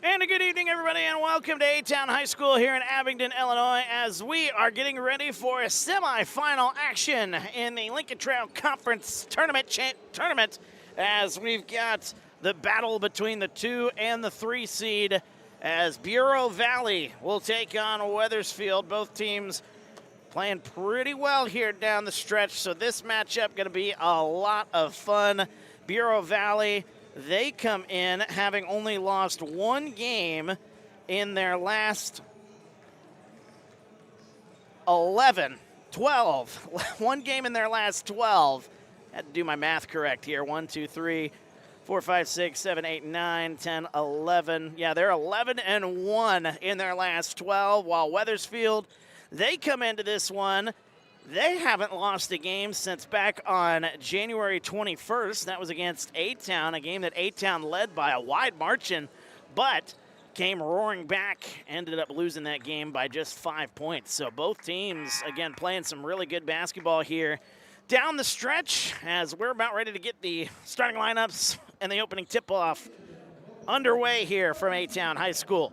And a good evening, everybody, and welcome to A-Town High School here in Abingdon, Illinois, as we are getting ready for a semifinal action in the Lincoln Trail Conference tournament, as we've got the battle between the 2 and the 3 seed, as Bureau Valley will take on Wethersfield. Both teams playing pretty well here down the stretch, so this matchup going to be a lot of fun. Bureau Valley, they come in having only lost one game in their last 12. One game in their last 12. Had to do my math correct here. 1, 2, 3, 4, 5, 6, 7, 8, 9, 10, 11. Yeah, they're 11-1 in their last 12, while Wethersfield, they come into this one. They haven't lost a game since back on January 21st. That was against A-Town, a game that A-Town led by a wide margin, but came roaring back, ended up losing that game by just 5 points. So both teams, again, playing some really good basketball here down the stretch, as we're about ready to get the starting lineups and the opening tip-off underway here from A-Town High School.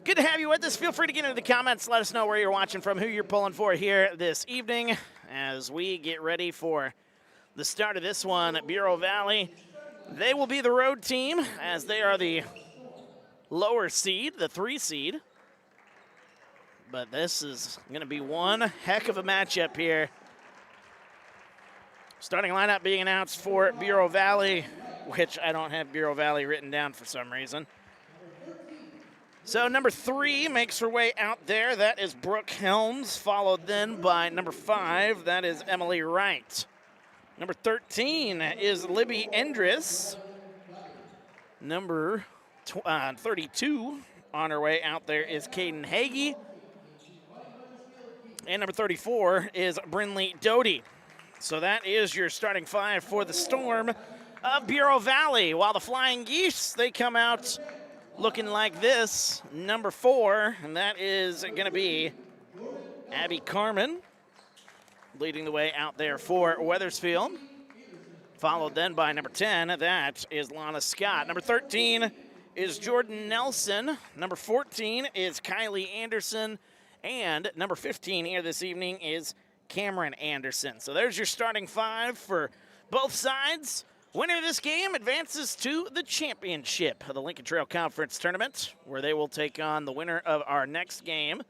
Good to have you with us. Feel free to get into the comments. Let us know where you're watching from, who you're pulling for here this evening as we get ready for the start of this one at Bureau Valley. They will be the road team as they are the lower seed, the 3 seed. But this is going to be one heck of a matchup here. Starting lineup being announced for Bureau Valley, which I don't have Bureau Valley written down for some reason. So number 3 makes her way out there. That is Brooke Helms, followed then by number 5. That is Emily Wright. Number 13 is Libby Endris. Number 32 on her way out there is Caden Hagee. And number 34 is Brinley Doty. So that is your starting 5 for the Storm of Bureau Valley. While the Flying Geese, they come out looking like this. Number 4, and that is going to be Abby Carmen, leading the way out there for Wethersfield. Followed then by number 10, that is Lana Scott. Number 13 is Jordan Nelson. Number 14 is Kylie Anderson. And number 15 here this evening is Cameron Anderson. So there's your starting 5 for both sides. Winner of this game advances to the championship of the Lincoln Trail Conference Tournament, where they will take on the winner of our next game,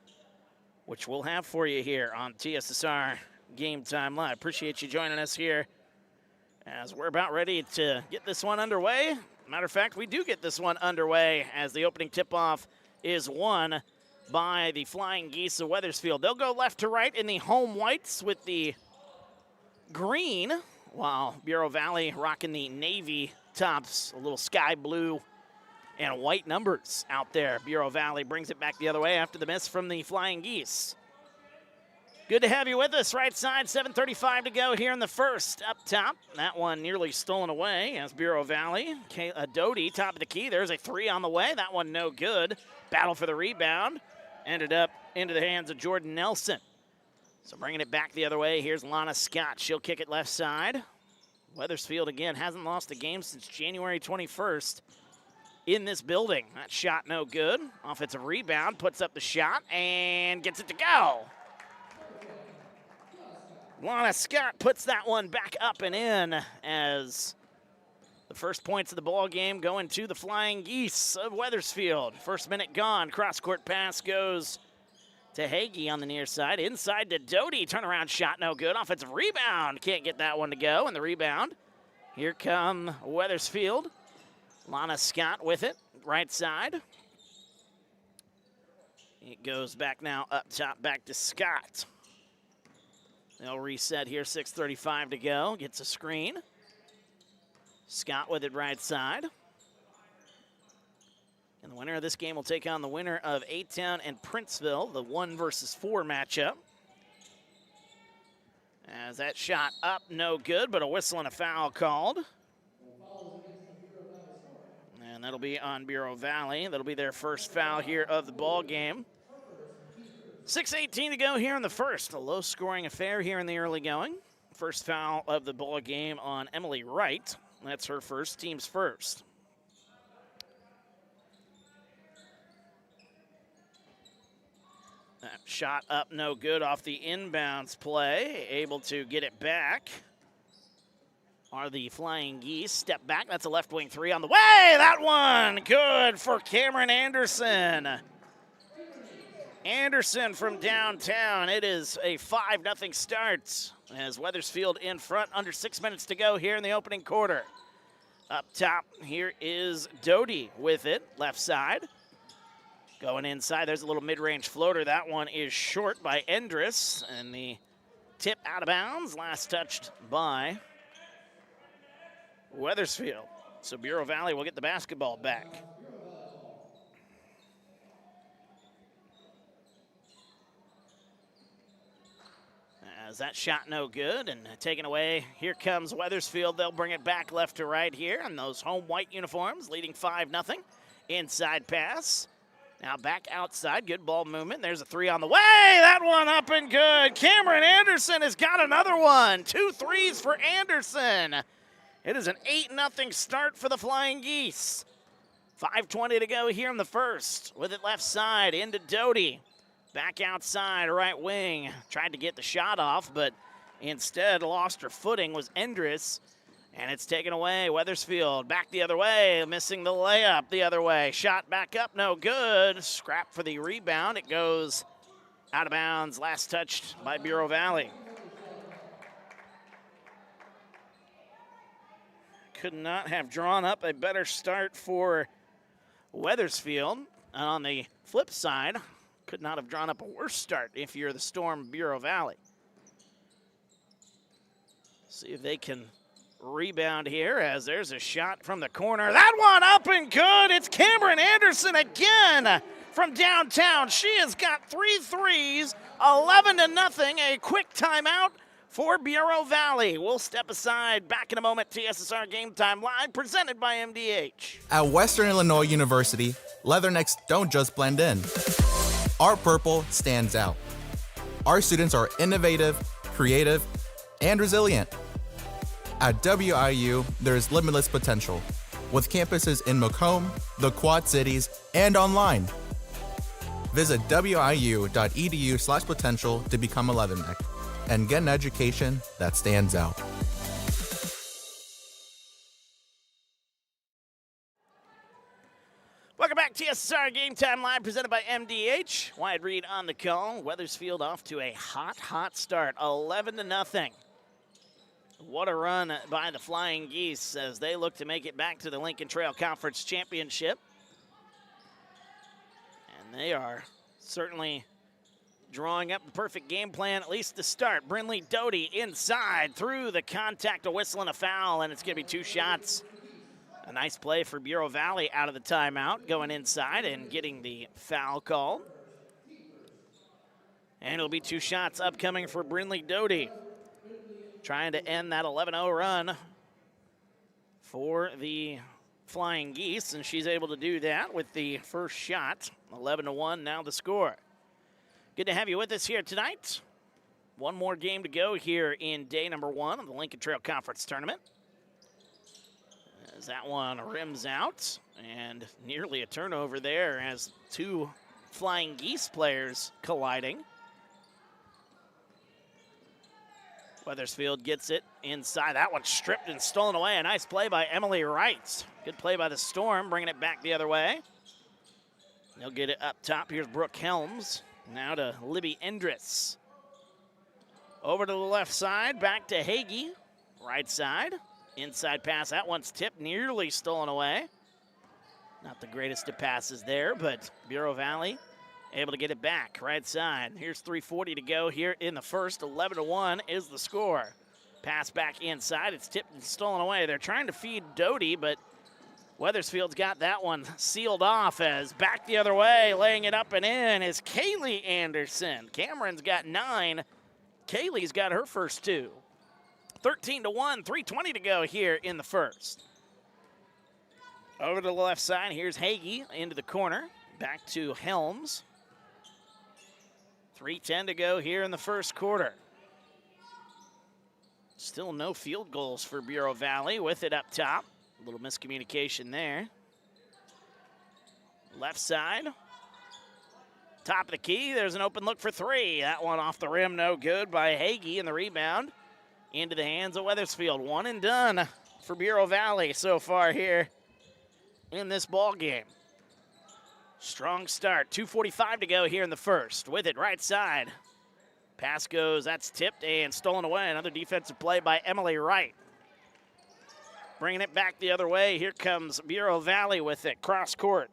which we'll have for you here on TSSR Game Time Live. Appreciate you joining us here as we're about ready to get this one underway. Matter of fact, we do get this one underway as the opening tip-off is won by the Flying Geese of Wethersfield. They'll go left to right in the home whites with the green, while Bureau Valley rocking the navy tops, a little sky blue and white numbers out there. Bureau Valley brings it back the other way after the miss from the Flying Geese. Good to have you with us. Right side, 7:35 to go here in the first. Up top, that one nearly stolen away as Bureau Valley. Doty, top of the key. There's a 3 on the way. That one no good. Battle for the rebound. Ended up into the hands of Jordan Nelson. So bringing it back the other way, here's Lana Scott. She'll kick it left side. Wethersfield, again, hasn't lost a game since January 21st in this building. That shot no good. Offensive rebound, puts up the shot, and gets it to go. Lana Scott puts that one back up and in as the first points of the ball game going to the Flying Geese of Wethersfield. First minute gone. Cross-court pass goes to Hagee on the near side. Inside to Doty. Turnaround shot no good. Offensive rebound. Can't get that one to go. And the rebound. Here come Wethersfield. Lana Scott with it. Right side. It goes back now up top. Back to Scott. They'll reset here. 6:35 to go. Gets a screen. Scott with it right side. And the winner of this game will take on the winner of A-Town and Princeville, the 1 versus 4 matchup. As that shot up, no good, but a whistle and a foul called. And that'll be on Bureau Valley. That'll be their first foul here of the ball game. 6:18 to go here in the first. A low-scoring affair here in the early going. First foul of the ball game on Emily Wright. That's her first, team's first. That shot up no good off the inbounds play. Able to get it back are the Flying Geese. Step back, that's a left wing three on the way. That one good for Cameron Anderson. Anderson from downtown. It is a 5-0 start as Wethersfield in front, under 6 minutes to go here in the opening quarter. Up top, here is Doty with it, left side. Going inside, there's a little mid-range floater. That one is short by Endress, and the tip out of bounds, last touched by Wethersfield. So Bureau Valley will get the basketball back. As that shot no good and taken away, here comes Wethersfield. They'll bring it back left to right here in those home white uniforms, leading 5-0. Inside pass. Now back outside, good ball movement. There's a three on the way. That one up and good. Cameron Anderson has got another one. 2 threes for Anderson. It is an 8-0 start for the Flying Geese. 5:20 to go here in the first. With it left side into Doty. Back outside, right wing. Tried to get the shot off, but instead lost her footing was Endress. And it's taken away. Wethersfield back the other way, missing the layup the other way. Shot back up, no good. Scrap for the rebound. It goes out of bounds. Last touched by Bureau Valley. Could not have drawn up a better start for Wethersfield. And on the flip side, could not have drawn up a worse start if you're the Storm Bureau Valley. See if they can rebound here as there's a shot from the corner. That one up and good. It's Cameron Anderson again from downtown. She has got 3 threes, 11-0. A quick timeout for Bureau Valley. We'll step aside. Back in a moment. TSSR Game Time live, presented by MDH. At Western Illinois University, Leathernecks don't just blend in. Our purple stands out. Our students are innovative, creative, and resilient. At WIU, there's limitless potential, with campuses in Macomb, the Quad Cities, and online. Visit wiu.edu/potential to become a Leatherneck and get an education that stands out. Welcome back, TSSR Game Time live, presented by MDH. Wyatt Reed on the call. Wethersfield off to a hot start, 11-0. What a run by the Flying Geese as they look to make it back to the Lincoln Trail Conference Championship. And they are certainly drawing up the perfect game plan, at least to start. Brinley Doty inside, through the contact, a whistle and a foul, and it's going to be 2 shots. A nice play for Bureau Valley out of the timeout, going inside and getting the foul called. And it'll be 2 shots upcoming for Brinley Doty, trying to end that 11-0 run for the Flying Geese, and she's able to do that with the first shot. 11-1 now the score. Good to have you with us here tonight. One more game to go here in day number 1 of the Lincoln Trail Conference Tournament. As that one rims out, and nearly a turnover there as 2 Flying Geese players colliding. Wethersfield gets it inside. That one stripped and stolen away. A nice play by Emily Wright. Good play by the Storm, bringing it back the other way. They'll get it up top. Here's Brooke Helms. Now to Libby Endress. Over to the left side, back to Hagee. Right side, inside pass. That one's tipped, nearly stolen away. Not the greatest of passes there, but Bureau Valley able to get it back, right side. Here's 3:40 to go here in the first. 11-1 is the score. Pass back inside. It's tipped and stolen away. They're trying to feed Doty, but Wethersfield's got that one sealed off as back the other way, laying it up and in is Kaylee Anderson. Cameron's got 9. Kaylee's got her first 2. 13-1, 3:20 to go here in the first. Over to the left side, here's Hagee into the corner. Back to Helms. 3:10 to go here in the first quarter. Still no field goals for Bureau Valley with it up top. A little miscommunication there. Left side. Top of the key, there's an open look for three. That one off the rim, no good by Hagee, and the rebound into the hands of Wethersfield. One and done for Bureau Valley so far here in this ball game. Strong start, 2:45 to go here in the first. With it, right side. Pass goes, that's tipped and stolen away. Another defensive play by Emily Wright. Bringing it back the other way, here comes Bureau Valley with it, cross court.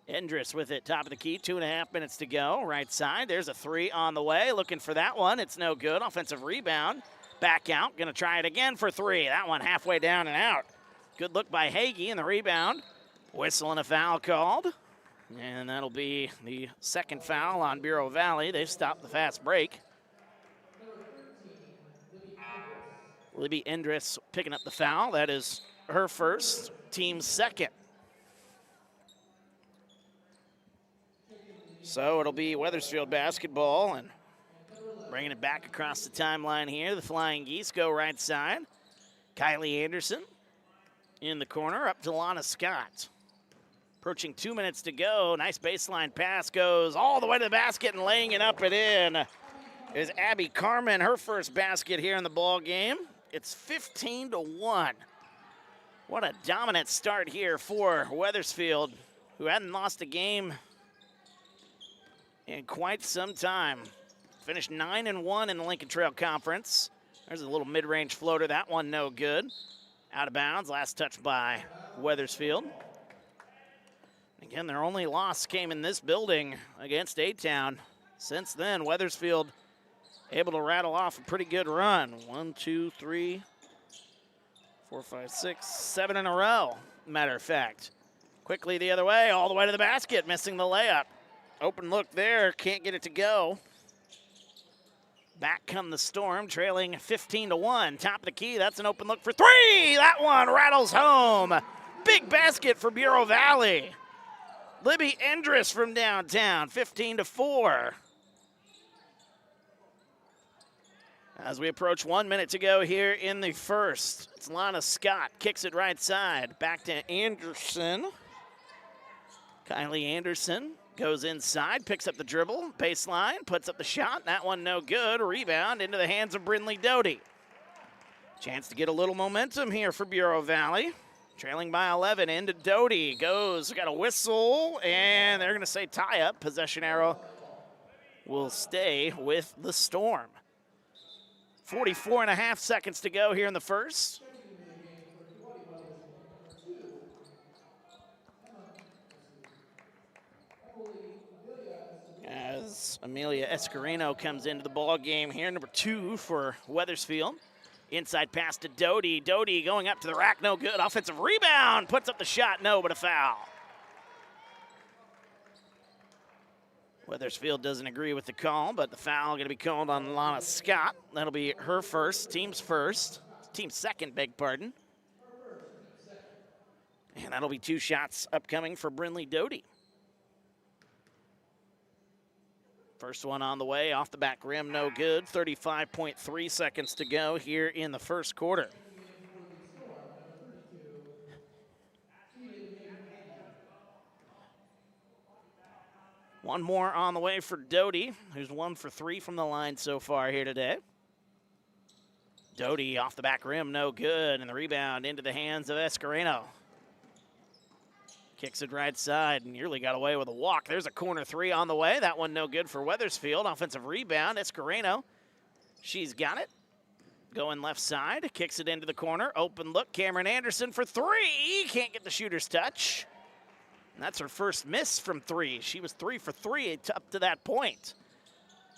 Endress with it, top of the key, 2.5 minutes to go. Right side, there's a three on the way. Looking for that one, it's no good. Offensive rebound, back out. Gonna try it again for three. That one halfway down and out. Good look by Hagee in the rebound. Whistle and a foul called. And that'll be the second foul on Bureau Valley. They've stopped the fast break. Libby Endress picking up the foul. That is her first, team's second. So it'll be Wethersfield basketball, and bringing it back across the timeline here. The Flying Geese go right side. Kylie Anderson in the corner, up to Lana Scott. Approaching 2 minutes to go. Nice baseline pass, goes all the way to the basket, and laying it up and in is Abby Carmen, her first basket here in the ball game. It's 15-1. What a dominant start here for Wethersfield, who hadn't lost a game in quite some time. Finished 9-1 in the Lincoln Trail Conference. There's a little mid-range floater. That one no good. Out of bounds. Last touch by Wethersfield. Again, their only loss came in this building against A-Town. Since then, Wethersfield able to rattle off a pretty good run. 1, 2, 3, 4, 5, 6, 7 in a row, matter of fact. Quickly the other way, all the way to the basket, missing the layup. Open look there, can't get it to go. Back come the Storm, trailing 15-1. Top of the key, that's an open look for three. That one rattles home. Big basket for Bureau Valley. Libby Endress from downtown, 15-4. As we approach 1 minute to go here in the first, it's Lana Scott, kicks it right side. Back to Anderson. Kylie Anderson goes inside, picks up the dribble, baseline, puts up the shot. That one no good. Rebound into the hands of Brinley Doty. Chance to get a little momentum here for Bureau Valley. Trailing by 11 into Doty. Goes, got a whistle, and they're going to say tie up. Possession arrow will stay with the Storm. 44.5 seconds to go here in the first. As Amelia Escarino comes into the ball game here, number 2 for Wethersfield. Inside pass to Doty. Doty going up to the rack, no good. Offensive rebound, puts up the shot, no, but a foul. Wethersfield doesn't agree with the call, but the foul going to be called on Lana Scott. That'll be her first, team's second, beg pardon. And that'll be 2 shots upcoming for Brinley Doty. First one on the way, off the back rim, no good. 35.3 seconds to go here in the first quarter. One more on the way for Doty, who's 1 for 3 from the line so far here today. Doty off the back rim, no good, and the rebound into the hands of Escarino. Kicks it right side, and nearly got away with a walk. There's a corner 3 on the way. That one no good for Wethersfield. Offensive rebound, Escarino. She's got it. Going left side, kicks it into the corner. Open look, Cameron Anderson for 3. Can't get the shooter's touch. And that's her first miss from 3. She was 3 for 3 up to that point.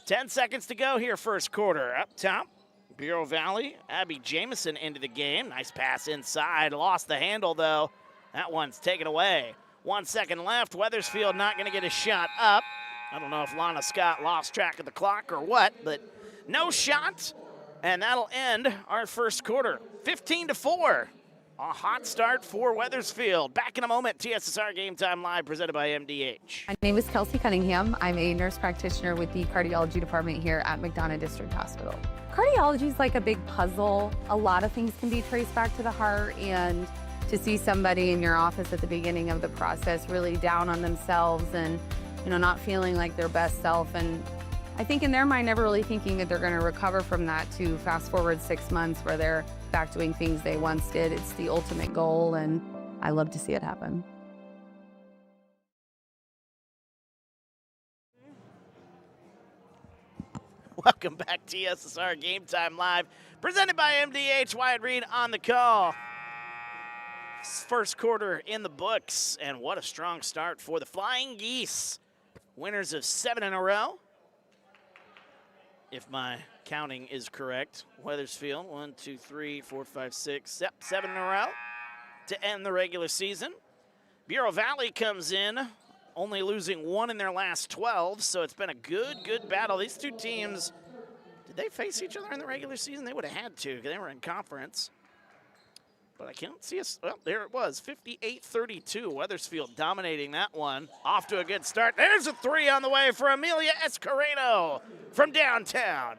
10 seconds to go here, first quarter. Up top, Bureau Valley, Abby Jamison into the game. Nice pass inside. Lost the handle, though. That one's taken away. 1 second left. Wethersfield not going to get a shot up. I don't know if Lana Scott lost track of the clock or what, but no shot. And that'll end our first quarter. 15-4. A hot start for Wethersfield. Back in a moment. TSSR Game Time Live presented by MDH. My name is Kelsey Cunningham. I'm a nurse practitioner with the cardiology department here at McDonough District Hospital. Cardiology is like a big puzzle. A lot of things can be traced back to the heart, and to see somebody in your office at the beginning of the process really down on themselves and not feeling like their best self. And I think in their mind, never really thinking that they're going to recover from that, to fast forward 6 months where they're back doing things they once did. It's the ultimate goal, and I love to see it happen. Welcome back, TSSR Game Time Live, presented by MDH. Wyatt Reed on the call. First quarter in the books, and what a strong start for the Flying Geese. Winners of 7 in a row, if my counting is correct. Wethersfield, 1, 2, 3, 4, 5, 6, 7 in a row to end the regular season. Bureau Valley comes in, only losing 1 in their last 12, so it's been a good battle. These two teams, did they face each other in the regular season? They would have had to, because they were in conference. But I can't see us. Well, there it was, 58-32. Wethersfield dominating that one. Off to a good start. There's a 3 on the way for Amelia Escareno from downtown.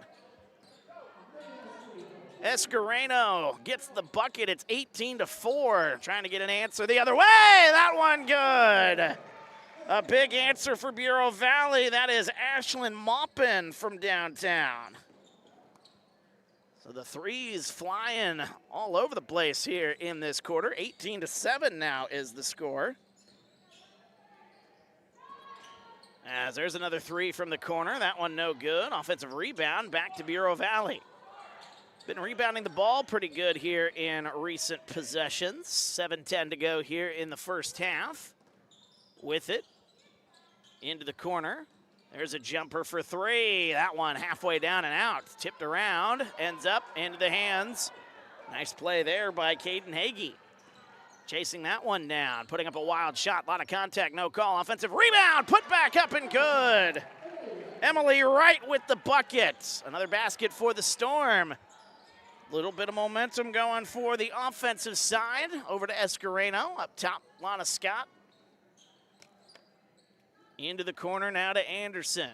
Escareno gets the bucket. It's 18-4. Trying to get an answer the other way. That one good. A big answer for Bureau Valley. That is Ashlyn Maupin from downtown. So the threes flying all over the place here in this quarter. 18-7 now is the score. As there's another 3 from the corner. That one no good. Offensive rebound back to Bureau Valley. Been rebounding the ball pretty good here in recent possessions. 7:10 to go here in the first half. With it, into the corner. There's a jumper for 3. That one halfway down and out. Tipped around, ends up into the hands. Nice play there by Caden Hagee. Chasing that one down, putting up a wild shot. A lot of contact, no call. Offensive rebound, put back up and good. Emily Wright with the bucket. Another basket for the Storm. Little bit of momentum going for the offensive side. Over to Escareno. Up top, Lana Scott. Into the corner now to Anderson.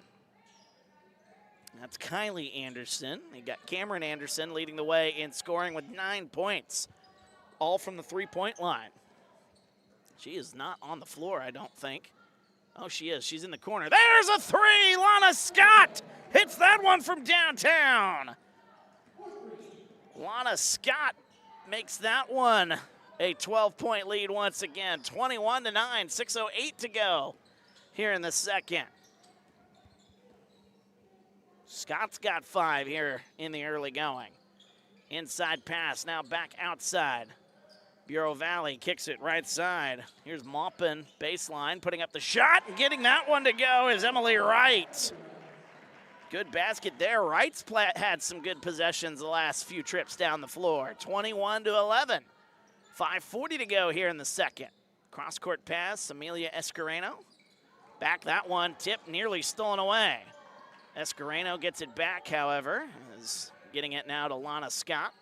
That's Kylie Anderson. You got Cameron Anderson leading the way in scoring with 9 points. All from the three-point line. She is not on the floor, I don't think. Oh, she is. She's in the corner. There's a 3! Lana Scott hits that one from downtown. Lana Scott makes that one a 12-point lead once again. 21-9, 6:08 to go here in the second. Scott's got 5 here in the early going. Inside pass, now back outside. Bureau Valley kicks it right side. Here's Maupin, baseline, putting up the shot, and getting that one to go is Emily Wright. Good basket there. Wright's had some good possessions the last few trips down the floor. 21-11. 5:40 to go here in the second. Cross-court pass, Amelia Escareno. Back that one, tipped, nearly stolen away. Escareno gets it back, however, is getting it now to Lana Scott.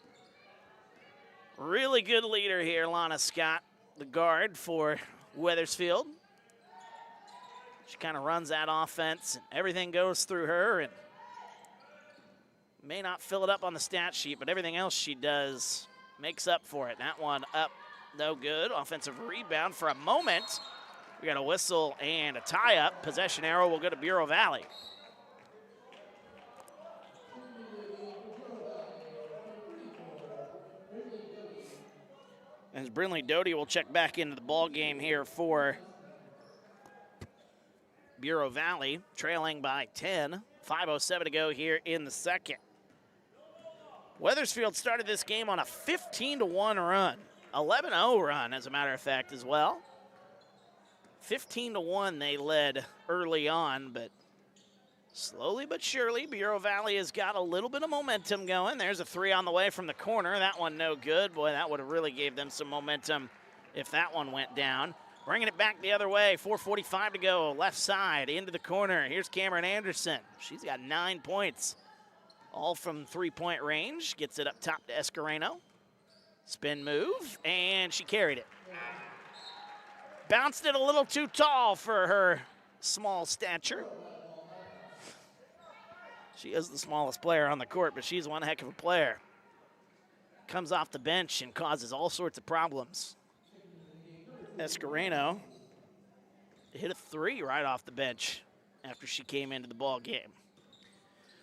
Really good leader here, Lana Scott, the guard for Wethersfield. She kind of runs that offense, and everything goes through her, and may not fill it up on the stat sheet, but everything else she does makes up for it. That one up, no good. Offensive rebound for a moment. We got a whistle and a tie-up. Possession arrow will go to Bureau Valley. As Brinley Doty will check back into the ball game here for Bureau Valley, trailing by 10. 5:07 to go here in the second. Wethersfield started this game on a 15-1 run. 11-0 run, as a matter of fact, as well. 15-1 they led early on, but slowly but surely, Bureau Valley has got a little bit of momentum going. There's a 3 on the way from the corner. That one no good. Boy, that would have really gave them some momentum if that one went down. Bringing it back the other way, 4:45 to go, left side, into the corner. Here's Cameron Anderson. She's got 9 points, all from three-point range. Gets it up top to Escareno. Spin move, and she carried it. Bounced it a little too tall for her small stature. She is the smallest player on the court, but she's one heck of a player. Comes off the bench and causes all sorts of problems. Escareno hit a 3 right off the bench after she came into the ball game.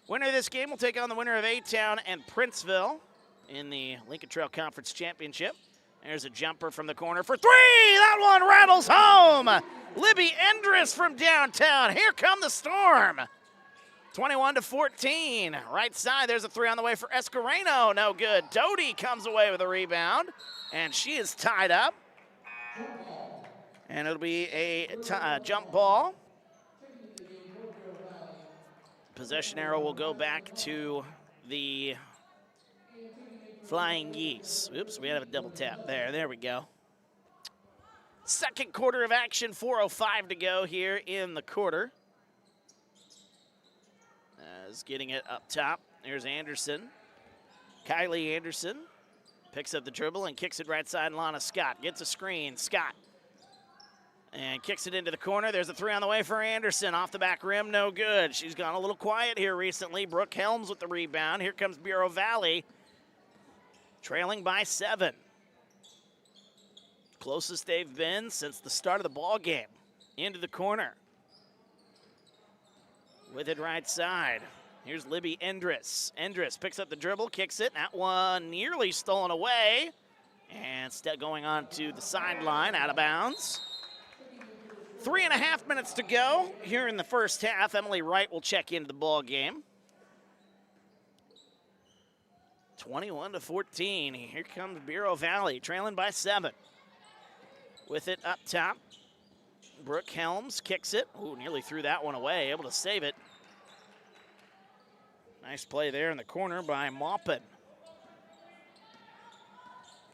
Winner of this game will take on the winner of A-Town and Princeville in the Lincoln Trail Conference Championship. There's a jumper from the corner for 3. That one rattles home. Libby Endress from downtown. Here come the Storm. 21-14. Right side, there's a 3 on the way for Escareno. No good. Doty comes away with a rebound, and she is tied up. And it'll be a jump ball. Possession arrow will go back to the Flying Geese. Oops, we have a double tap there. There we go. Second quarter of action, 4:05 to go here in the quarter. As getting it up top, there's Anderson. Kylie Anderson picks up the dribble and kicks it right side. Lana Scott gets a screen. Scott. And kicks it into the corner. There's a 3 on the way for Anderson. Off the back rim, no good. She's gone a little quiet here recently. Brooke Helms with the rebound. Here comes Bureau Valley, trailing by 7. Closest they've been since the start of the ball game. Into the corner. With it right side. Here's Libby Endress. Endress picks up the dribble, kicks it. That one nearly stolen away. And instead going on to the sideline, out of bounds. 3.5 minutes to go here in the first half. Emily Wright will check into the ball game. 21-14. Here comes Bureau Valley, trailing by 7. With it up top, Brooke Helms kicks it. Ooh, nearly threw that one away, able to save it. Nice play there in the corner by Maupin.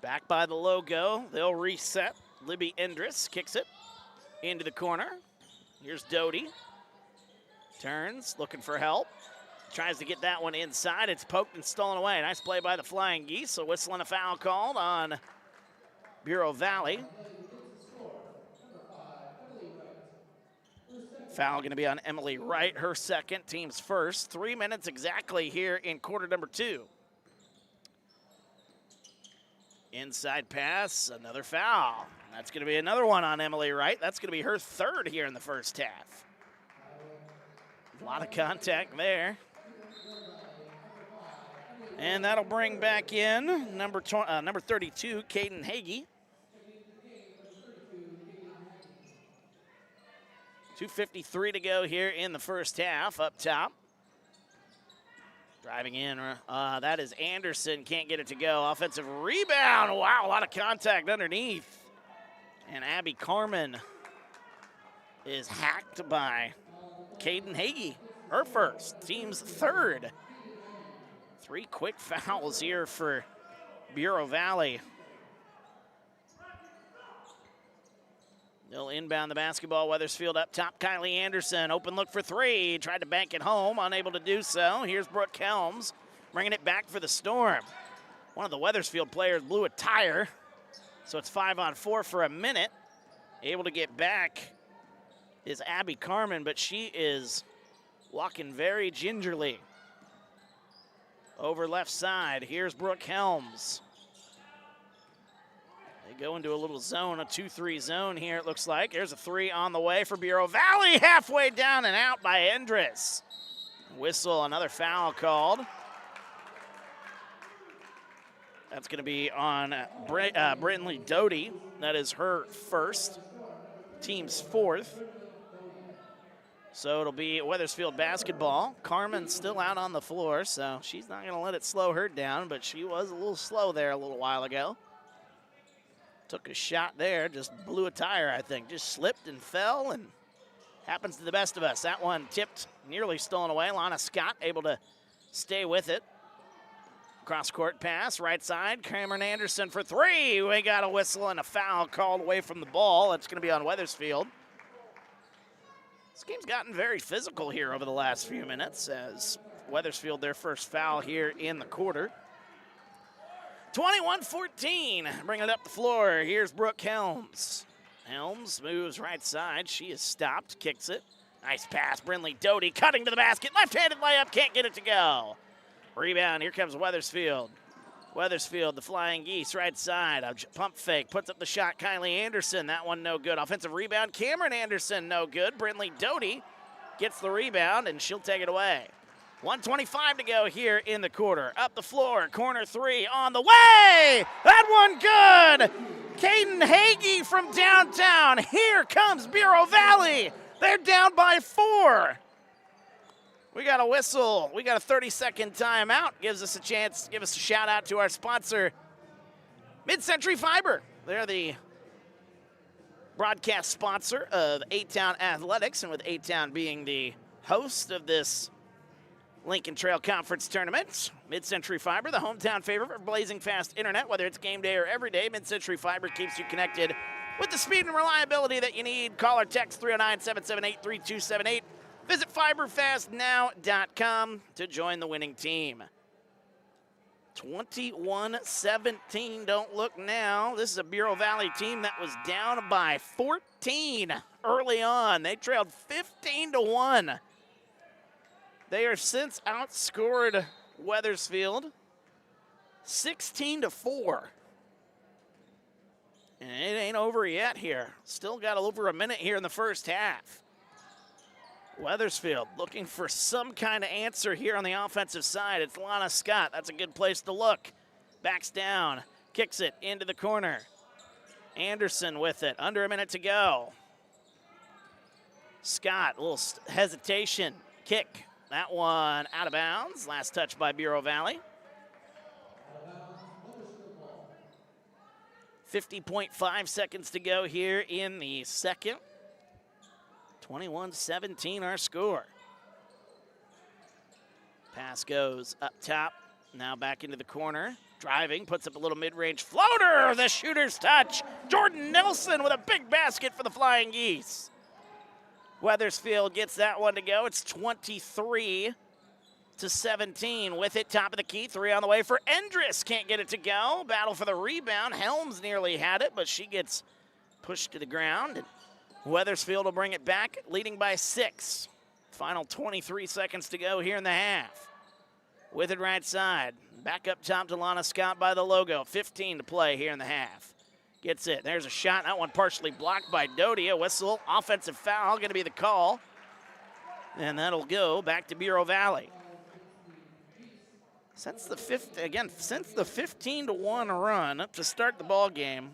Back by the logo, they'll reset. Libby Endress kicks it into the corner. Here's Doty. Turns, looking for help. Tries to get that one inside. It's poked and stolen away. Nice play by the Flying Geese. So whistling a foul called on Bureau Valley. Foul going to be on Emily Wright, her second, team's first. 3 minutes exactly here in quarter number 2. Inside pass, another foul. That's going to be another one on Emily Wright. That's going to be her third here in the first half. A lot of contact there. And that'll bring back in number 32, Caden Hagee. 2:53 to go here in the first half. Up top. Driving in, that is Anderson, can't get it to go. Offensive rebound, wow, a lot of contact underneath. And Abby Carmen is hacked by Caden Hagee, her first, team's third. 3 quick fouls here for Bureau Valley. They'll inbound the basketball. Wethersfield up top. Kylie Anderson, open look for 3. Tried to bank it home, unable to do so. Here's Brooke Helms, bringing it back for the Storm. One of the Wethersfield players blew a tire, so it's 5-on-4 for a minute. Able to get back is Abby Carmen, but she is walking very gingerly. Over left side, here's Brooke Helms. They go into a little zone, a 2-3 zone here, it looks like. There's a 3 on the way for Bureau Valley, halfway down and out by Endress. Whistle, another foul called. That's going to be on Brittonley Doty. That is her first, team's fourth. So it'll be Wethersfield basketball. Carmen's still out on the floor, so she's not going to let it slow her down, but she was a little slow there a little while ago. Took a shot there, just blew a tire, I think. Just slipped and fell, and happens to the best of us. That one tipped, nearly stolen away. Lana Scott able to stay with it. Cross-court pass, right side. Cameron Anderson for 3. We got a whistle and a foul called away from the ball. It's going to be on Wethersfield. This game's gotten very physical here over the last few minutes as Wethersfield their first foul here in the quarter. 21-14, bringing it up the floor. Here's Brooke Helms. Helms moves right side. She is stopped, kicks it. Nice pass, Brinley Doty cutting to the basket. Left-handed layup, can't get it to go. Rebound, here comes Wethersfield. Wethersfield, the Flying Geese, right side. A pump fake, puts up the shot. Kylie Anderson, that one no good. Offensive rebound, Cameron Anderson, no good. Brinley Doty gets the rebound, and she'll take it away. 1:25 to go here in the quarter. Up the floor, corner three on the way. That one good. Caden Hagee from downtown. Here comes Bureau Valley. They're down by 4. We got a whistle. We got a 30-second timeout. Gives us a chance. Give us a shout out to our sponsor, Mid-Century Fiber. They're the broadcast sponsor of A-Town Athletics, and with A-Town being the host of this Lincoln Trail Conference tournament, Mid-Century Fiber, the hometown favorite for blazing fast internet, whether it's game day or every day. Mid-Century Fiber keeps you connected with the speed and reliability that you need. Call or text 309-778-3278. Visit fiberfastnow.com to join the winning team. 21-17, don't look now. This is a Bureau Valley team that was down by 14 early on. They trailed 15-1. They are since outscored Wethersfield 16-4. And it ain't over yet here. Still got over a minute here in the first half. Wethersfield looking for some kind of answer here on the offensive side. It's Lana Scott. That's a good place to look. Backs down, kicks it into the corner. Anderson with it. Under a minute to go. Scott, a little hesitation. Kick. That one out of bounds. Last touch by Bureau Valley. 50.5 seconds to go here in the second. 21-17 our score. Pass goes up top. Now back into the corner. Driving, puts up a little mid-range floater. The shooter's touch. Jordan Nelson with a big basket for the Flying Geese. Wethersfield gets that one to go. It's 23-17 with it. Top of the key. 3 on the way for Endress. Can't get it to go. Battle for the rebound. Helms nearly had it, but she gets pushed to the ground. And Wethersfield will bring it back, leading by 6. Final 23 seconds to go here in the half. With it right side. Back up top to Lana Scott by the logo. 15 to play here in the half. Gets it. There's a shot. That one partially blocked by Doty. A whistle. Offensive foul going to be the call. And that'll go back to Bureau Valley. Since the 15-1 run up to start the ball game,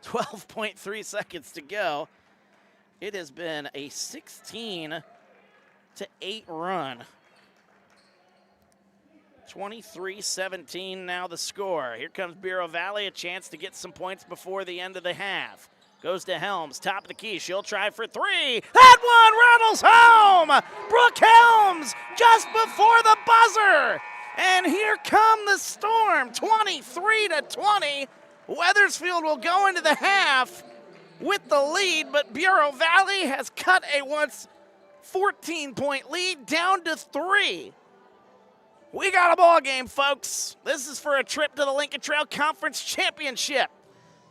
12.3 seconds to go. It has been a 16-8 run. 23-17 now the score. Here comes Bureau Valley, a chance to get some points before the end of the half. Goes to Helms, top of the key. She'll try for 3. That one rattles home! Brooke Helms just before the buzzer. And here come the Storm, 23-20. Wethersfield will go into the half with the lead, but Bureau Valley has cut a once 14-point lead down to 3. We got a ball game, folks. This is for a trip to the Lincoln Trail Conference Championship.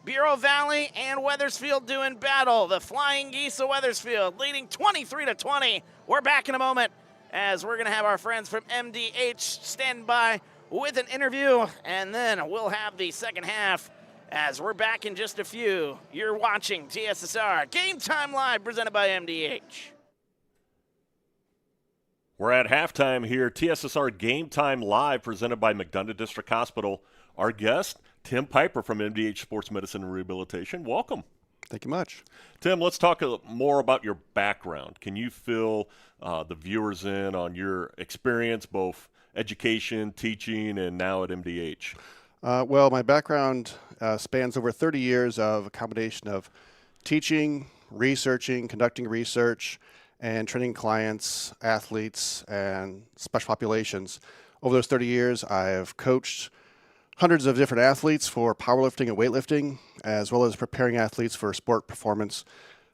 Bureau Valley and Wethersfield doing battle. The Flying Geese of Wethersfield leading 23-20. We're back in a moment as we're going to have our friends from MDH stand by with an interview, and then we'll have the second half as we're back in just a few. You're watching TSSR Game Time Live presented by MDH. We're at halftime here. TSSR Game Time Live presented by McDonough District Hospital. Our guest, Tim Piper from MDH Sports Medicine and Rehabilitation. Welcome. Thank you much. Tim, let's talk more about your background. Can you fill the viewers in on your experience, both education, teaching, and now at MDH? Well, my background spans over 30 years of a combination of teaching, researching, conducting research, and training clients, athletes, and special populations. Over those 30 years, I have coached hundreds of different athletes for powerlifting and weightlifting, as well as preparing athletes for sport performance.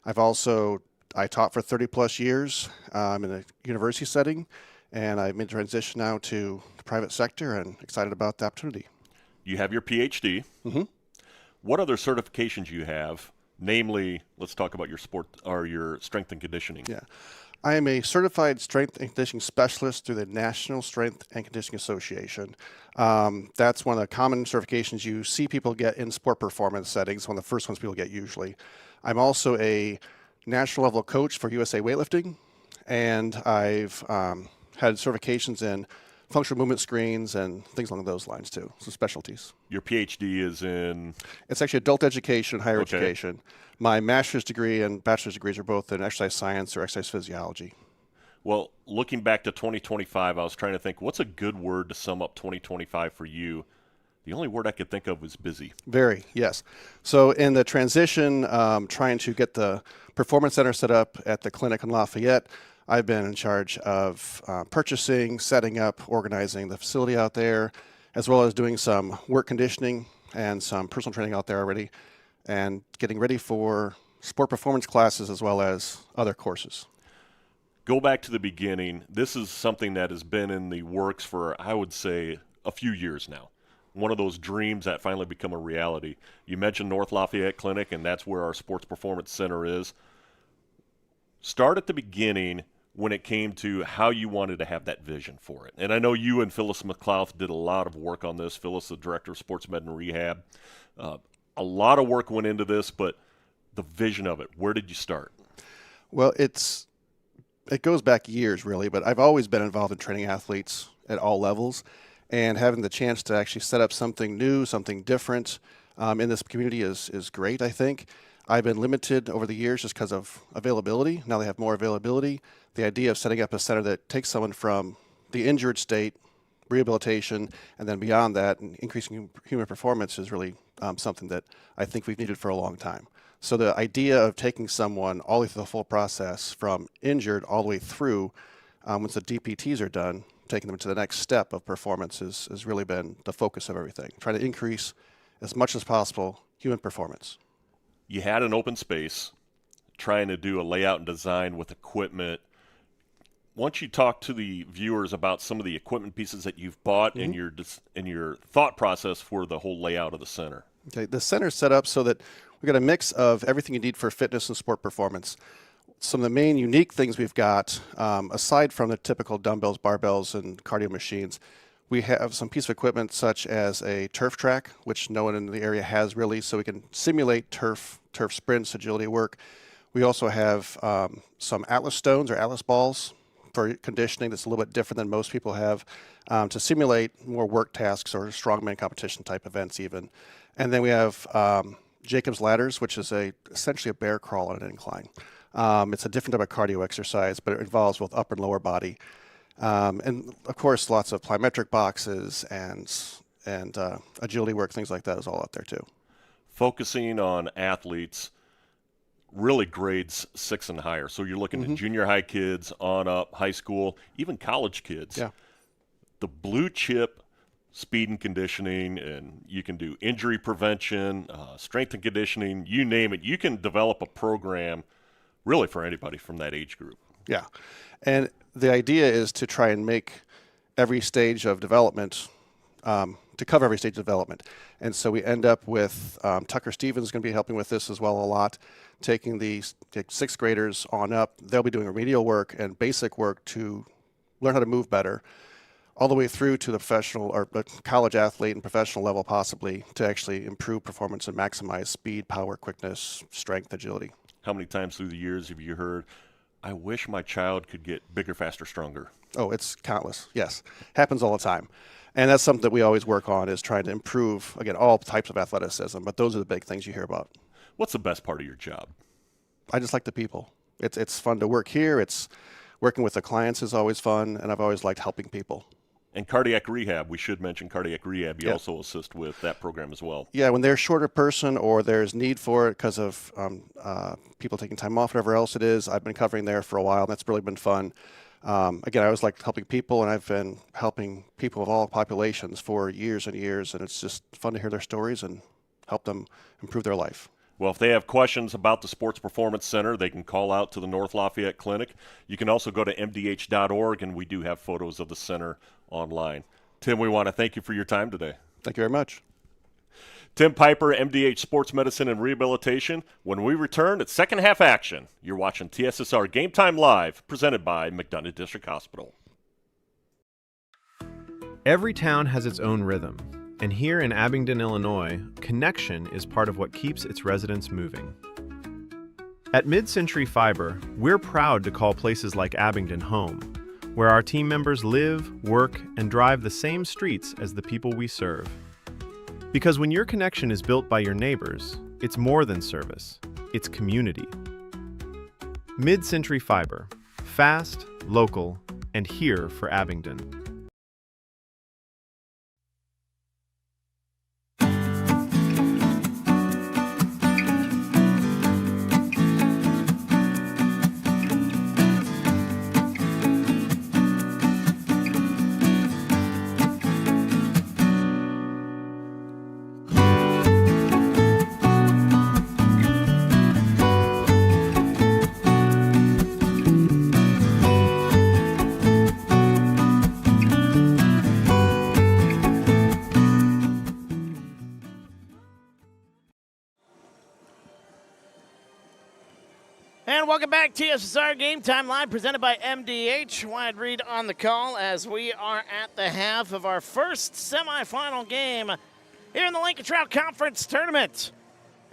I taught for 30-plus years in a university setting, and I made the transition now to the private sector and excited about the opportunity. You have your PhD. Mm-hmm. What other certifications you have? Namely, let's talk about your sport or your strength and conditioning. Yeah. I am a certified strength and conditioning specialist through the National Strength and Conditioning Association. That's one of the common certifications you see people get in sport performance settings, one of the first ones people get usually. I'm also a national level coach for USA Weightlifting, and I've had certifications in functional movement screens and things along those lines too, so specialties. Your PhD is in? It's actually adult education, higher Okay. education. My master's degree and bachelor's degrees are both in exercise science or exercise physiology. Well, looking back to 2025, I was trying to think, what's a good word to sum up 2025 for you? The only word I could think of was busy. Very, yes. So in the transition, trying to get the performance center set up at the clinic in Lafayette, I've been in charge of purchasing, setting up, organizing the facility out there, as well as doing some work conditioning and some personal training out there already, and getting ready for sport performance classes as well as other courses. Go back to the beginning. This is something that has been in the works for, I would say, a few years now. One of those dreams that finally become a reality. You mentioned North Lafayette Clinic, and that's where our sports performance center is. Start at the beginning when it came to how you wanted to have that vision for it. And I know you and Phyllis McLeod did a lot of work on this. Phyllis, the Director of Sports Med and Rehab. A lot of work went into this, but the vision of it, where did you start? Well, it goes back years, really, but I've always been involved in training athletes at all levels, and having the chance to actually set up something new, something different in this community is great, I think. I've been limited over the years just because of availability. Now they have more availability. The idea of setting up a center that takes someone from the injured state, rehabilitation, and then beyond that, and increasing human performance is really something that I think we've needed for a long time. So the idea of taking someone all the way through the full process from injured all the way through, once the DPTs are done, taking them to the next step of performance has really been the focus of everything. Trying to increase as much as possible human performance. You had an open space, trying to do a layout and design with equipment. Once you talk to the viewers about some of the equipment pieces that you've bought and your thought process for the whole layout of the center. Okay, the center's set up so that we've got a mix of everything you need for fitness and sport performance. Some of the main unique things we've got, aside from the typical dumbbells, barbells, and cardio machines, we have some piece of equipment such as a turf track, which no one in the area has really, so we can simulate turf sprints, agility work. We also have some Atlas stones or Atlas balls for conditioning that's a little bit different than most people have, to simulate more work tasks or strongman competition type events even. And then we have Jacob's ladders, which is essentially a bear crawl on an incline. It's a different type of cardio exercise, but it involves both upper and lower body. And of course, lots of plyometric boxes and agility work, things like that is all out there too. Focusing on athletes, really grades 6 and higher. So you're looking at junior high kids on up, high school, even college kids. Yeah. The blue chip speed and conditioning, and you can do injury prevention, strength and conditioning, you name it. You can develop a program really for anybody from that age group. Yeah. And the idea is to try and make every stage of development, to cover every stage of development. And so we end up with Tucker Stevens is going to be helping with this as well a lot, taking the sixth graders on up. They'll be doing remedial work and basic work to learn how to move better, all the way through to the professional or the college athlete and professional level possibly, to actually improve performance and maximize speed, power, quickness, strength, agility. How many times through the years have you heard, I wish my child could get bigger, faster, stronger? Oh, it's countless. Yes. Happens all the time. And that's something that we always work on, is trying to improve, again, all types of athleticism. But those are the big things you hear about. What's the best part of your job? I just like the people. It's fun to work here. It's working with the clients is always fun. And I've always liked helping people. And cardiac rehab, we should mention cardiac rehab. You Yeah. also assist with that program as well. Yeah, when they're a shorter person or there's need for it because of people taking time off, whatever else it is, I've been covering there for a while. And that's really been fun. Again, I always like helping people, and I've been helping people of all populations for years and years, and it's just fun to hear their stories and help them improve their life. Well, if they have questions about the Sports Performance Center, they can call out to the North Lafayette Clinic. You can also go to mdh.org, and we do have photos of the center online. Tim, we want to thank you for your time today. Thank you very much. Tim Piper, MDH Sports Medicine and Rehabilitation. When we return, it's second half action. You're watching TSSR Game Time Live, presented by McDonough District Hospital. Every town has its own rhythm, and here in Abingdon, Illinois, connection is part of what keeps its residents moving. At Mid-Century Fiber, we're proud to call places like Abingdon home, where our team members live, work, and drive the same streets as the people we serve. Because when your connection is built by your neighbors, it's more than service, it's community. Mid-Century Fiber, fast, local, and here for Abingdon. And welcome back, TSSR Game Time Live, presented by MDH. Wide read on the call as we are at the half of our first semifinal game here in the Lincoln Trout Conference Tournament,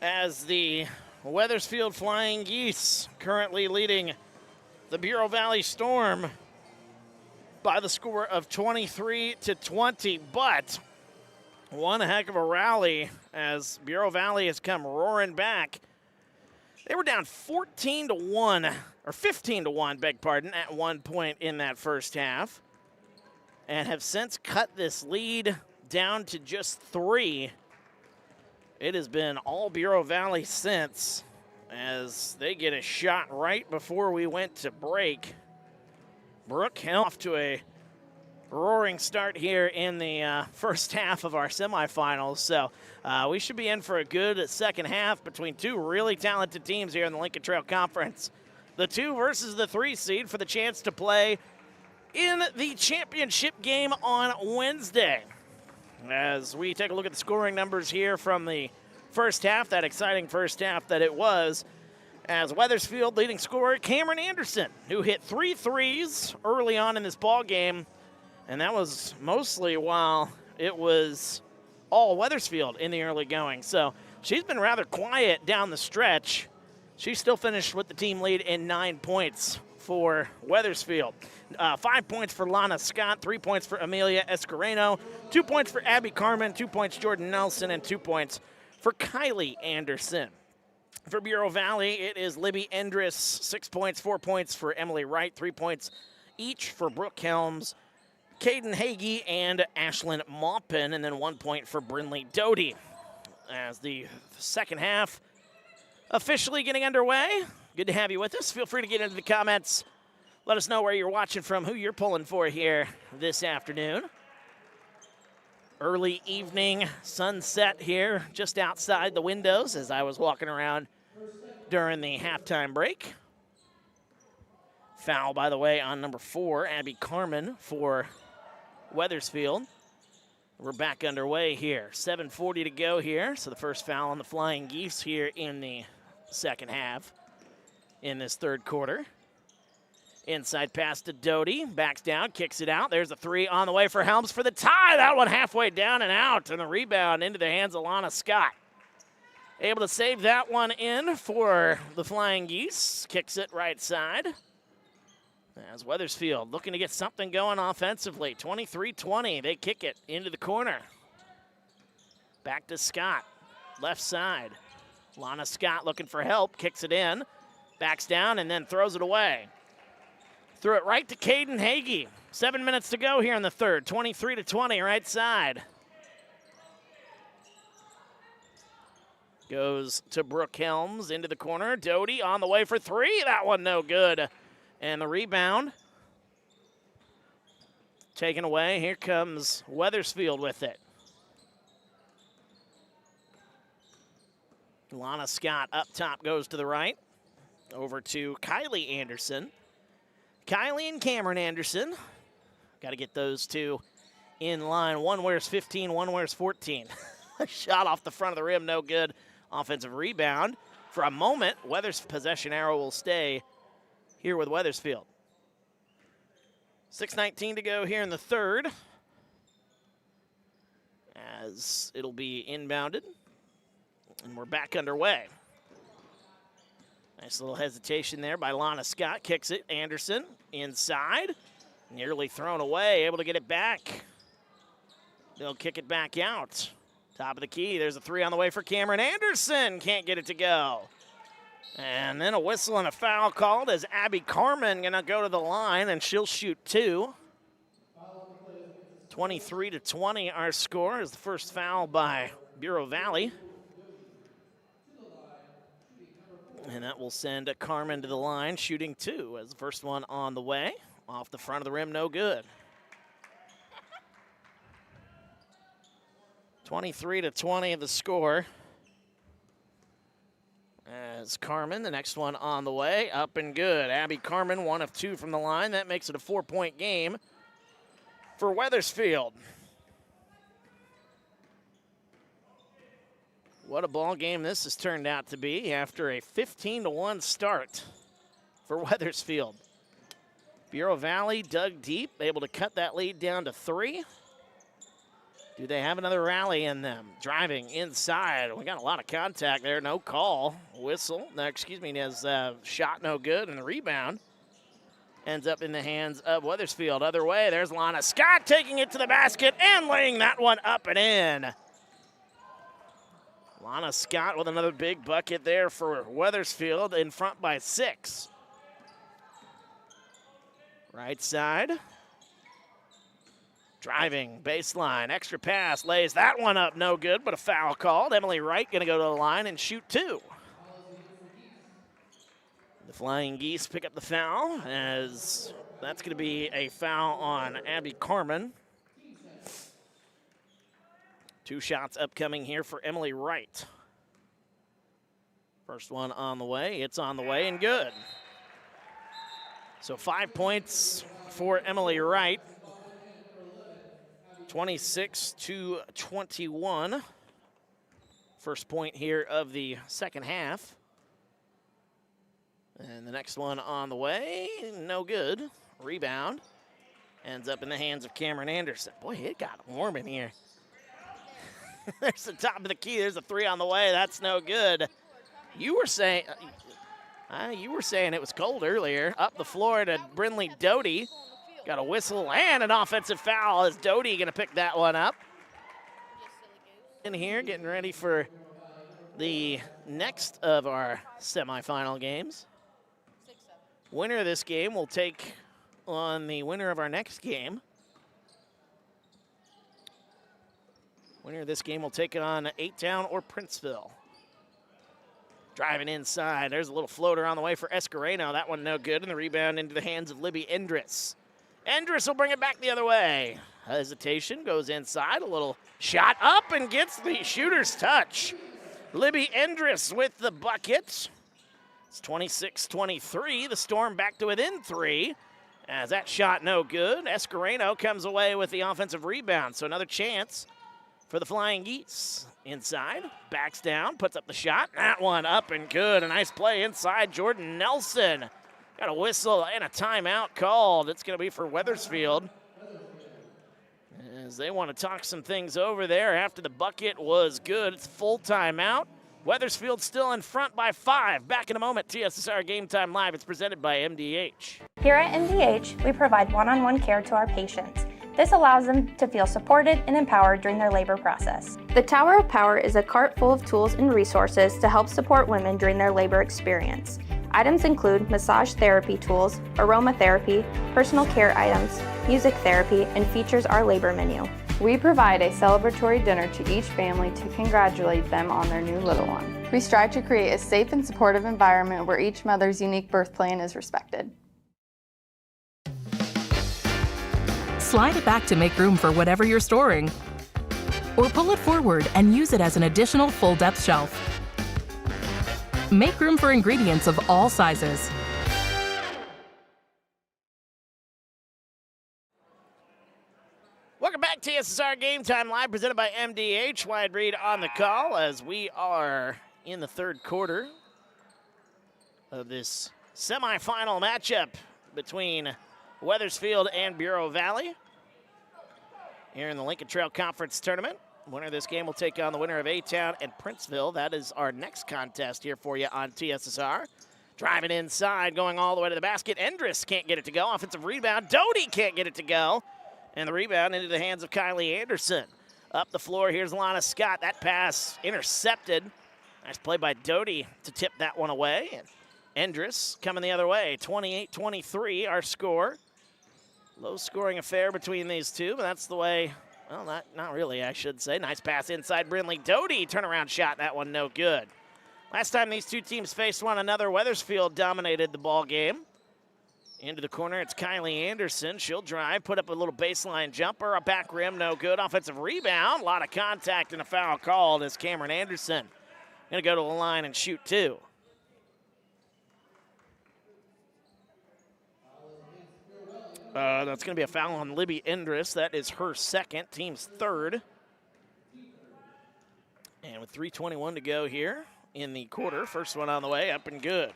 as the Wethersfield Flying Geese currently leading the Bureau Valley Storm by the score of 23-20. But one heck of a rally as Bureau Valley has come roaring back. They were down 14-1, or 15-1, beg pardon, at one point in that first half, and have since cut this lead down to just 3. It has been all Bureau Valley since, as they get a shot right before we went to break. Brookhill off to a roaring start here in the first half of our semifinals, so we should be in for a good second half between two really talented teams here in the Lincoln Trail Conference. The 2 versus the 3 seed for the chance to play in the championship game on Wednesday. As we take a look at the scoring numbers here from the first half, that exciting first half that it was, as Wethersfield leading scorer Cameron Anderson, who hit 3 threes early on in this ball game, and that was mostly while it was all Wethersfield in the early going. So she's been rather quiet down the stretch. She still finished with the team lead in 9 points for Wethersfield. 5 points for Lana Scott, 3 points for Amelia Escareno, 2 points for Abby Carmen, 2 points Jordan Nelson, and 2 points for Kylie Anderson. For Bureau Valley, it is Libby Endress, 6 points, 4 points for Emily Wright, 3 points each for Brooke Helms, Caden Hagee, and Ashlyn Maupin, and then 1 point for Brinley Doty. As the second half officially getting underway, good to have you with us. Feel free to get into the comments. Let us know where you're watching from, who you're pulling for here this afternoon. Early evening sunset here just outside the windows as I was walking around during the halftime break. Foul, by the way, on number 4, Abby Carmen for Wethersfield. We're back underway here. 7:40 to go here. So the first foul on the Flying Geese here in the second half in this third quarter. Inside pass to Doty. Backs down, kicks it out. There's a 3 on the way for Helms for the tie. That one halfway down and out. And the rebound into the hands of Lana Scott. Able to save that one in for the Flying Geese. Kicks it right side. As Wethersfield looking to get something going offensively. 23-20, they kick it into the corner. Back to Scott, left side. Lana Scott looking for help, kicks it in, backs down, and then throws it away. Threw it right to Caden Hagee. 7 minutes to go here in the third. 23-20, right side. Goes to Brooke Helms into the corner. Doty on the way for 3. That one no good. And the rebound taken away. Here comes Wethersfield with it. Lana Scott up top goes to the right. Over to Kylie Anderson. Kylie and Cameron Anderson. Got to get those two in line. One wears 15, one wears 14. Shot off the front of the rim, no good. Offensive rebound. For a moment, Weathers' possession arrow will stay here with Wethersfield. 6:19 to go here in the third, as it'll be inbounded, and we're back underway. Nice little hesitation there by Lana Scott. Kicks it. Anderson inside. Nearly thrown away. Able to get it back. They'll kick it back out. Top of the key. There's a three on the way for Cameron Anderson. Can't get it to go. And then a whistle and a foul called as Abby Carmen going to go to the line, and she'll shoot two. 23-20 our score is the first foul by Bureau Valley. And that will send Carmen to the line, shooting two as the first one on the way. Off the front of the rim, no good. 23-20 the score. As Carmen, the next one on the way, up and good. Abby Carmen, 1 of 2 from the line. That makes it a 4-point game for Wethersfield. What a ball game this has turned out to be after a 15-1 start for Wethersfield. Bureau Valley dug deep, able to cut that lead down to 3. Do they have another rally in them? Driving inside. We got a lot of contact there. No call. Whistle. No, excuse me. Has shot no good, and the rebound ends up in the hands of Wethersfield. Other way, there's Lana Scott taking it to the basket and laying that one up and in. Lana Scott with another big bucket there for Wethersfield, in front by 6. Right side. Driving, baseline, extra pass, lays that one up, no good, but a foul called. Emily Wright going to go to the line and shoot 2. The Flying Geese pick up the foul, as that's going to be a foul on Abby Carmen. 2 shots upcoming here for Emily Wright. First one on the way, it's on the way and good. So 5 points for Emily Wright. 26-21. First point here of the second half. And the next one on the way, no good. Rebound. Ends up in the hands of Cameron Anderson. Boy, it got warm in here. There's the top of the key. There's a 3 on the way. That's no good. You were saying it was cold earlier. Up the floor to Brinley Doty. Got a whistle and an offensive foul. Is Doty going to pick that one up? In here, getting ready for the next of our semifinal games. Winner of this game will take on the winner of our next game. Winner of this game will take it on 8-Town or Princeville. Driving inside. There's a little floater on the way for Escareno. That one no good, and the rebound into the hands of Libby Endress. Endress will bring it back the other way. Hesitation, goes inside, a little shot up and gets the shooter's touch. Libby Endress with the bucket. It's 26-23. The Storm back to within 3. As that shot no good. Escareno comes away with the offensive rebound. So another chance for the Flying Geese. Inside, backs down, puts up the shot. That one up and good. A nice play inside. Jordan Nelson. Got a whistle and a timeout called. It's going to be for Wethersfield, as they want to talk some things over there after the bucket was good. It's full timeout. Wethersfield still in front by 5. Back in a moment. TSSR Game Time Live. It's presented by MDH. Here at MDH, we provide one-on-one care to our patients. This allows them to feel supported and empowered during their labor process. The Tower of Power is a cart full of tools and resources to help support women during their labor experience. Items include massage therapy tools, aromatherapy, personal care items, music therapy, and features our labor menu. We provide a celebratory dinner to each family to congratulate them on their new little one. We strive to create a safe and supportive environment where each mother's unique birth plan is respected. Slide it back to make room for whatever you're storing. Or pull it forward and use it as an additional full-depth shelf. Make room for ingredients of all sizes. Welcome back TSSR Game Time live, presented by MDH. Wide read on the call as we are in the third quarter of this semifinal matchup between Wethersfield and Bureau Valley here in the Lincoln Trail Conference Tournament. Winner of this game will take on the winner of A-Town and Princeville. That is our next contest here for you on TSSR. Driving inside, going all the way to the basket. Endress can't get it to go. Offensive rebound. Doty can't get it to go. And the rebound into the hands of Kylie Anderson. Up the floor, here's Lana Scott. That pass intercepted. Nice play by Doty to tip that one away. And Endress coming the other way. 28-23, our score. Low scoring affair between these two, but that's the way. Well, not really, I should say. Nice pass inside Brinley. Doty, turnaround shot, that one no good. Last time these two teams faced one another, Wethersfield dominated the ball game. Into the corner, it's Kylie Anderson. She'll drive, put up a little baseline jumper, a back rim, no good. Offensive rebound, a lot of contact and a foul called as Cameron Anderson gonna go to the line and shoot two. That's going to be a foul on Libby Endress. That is her second, team's third. And with 3:21 to go here in the quarter, first one on the way, up and good.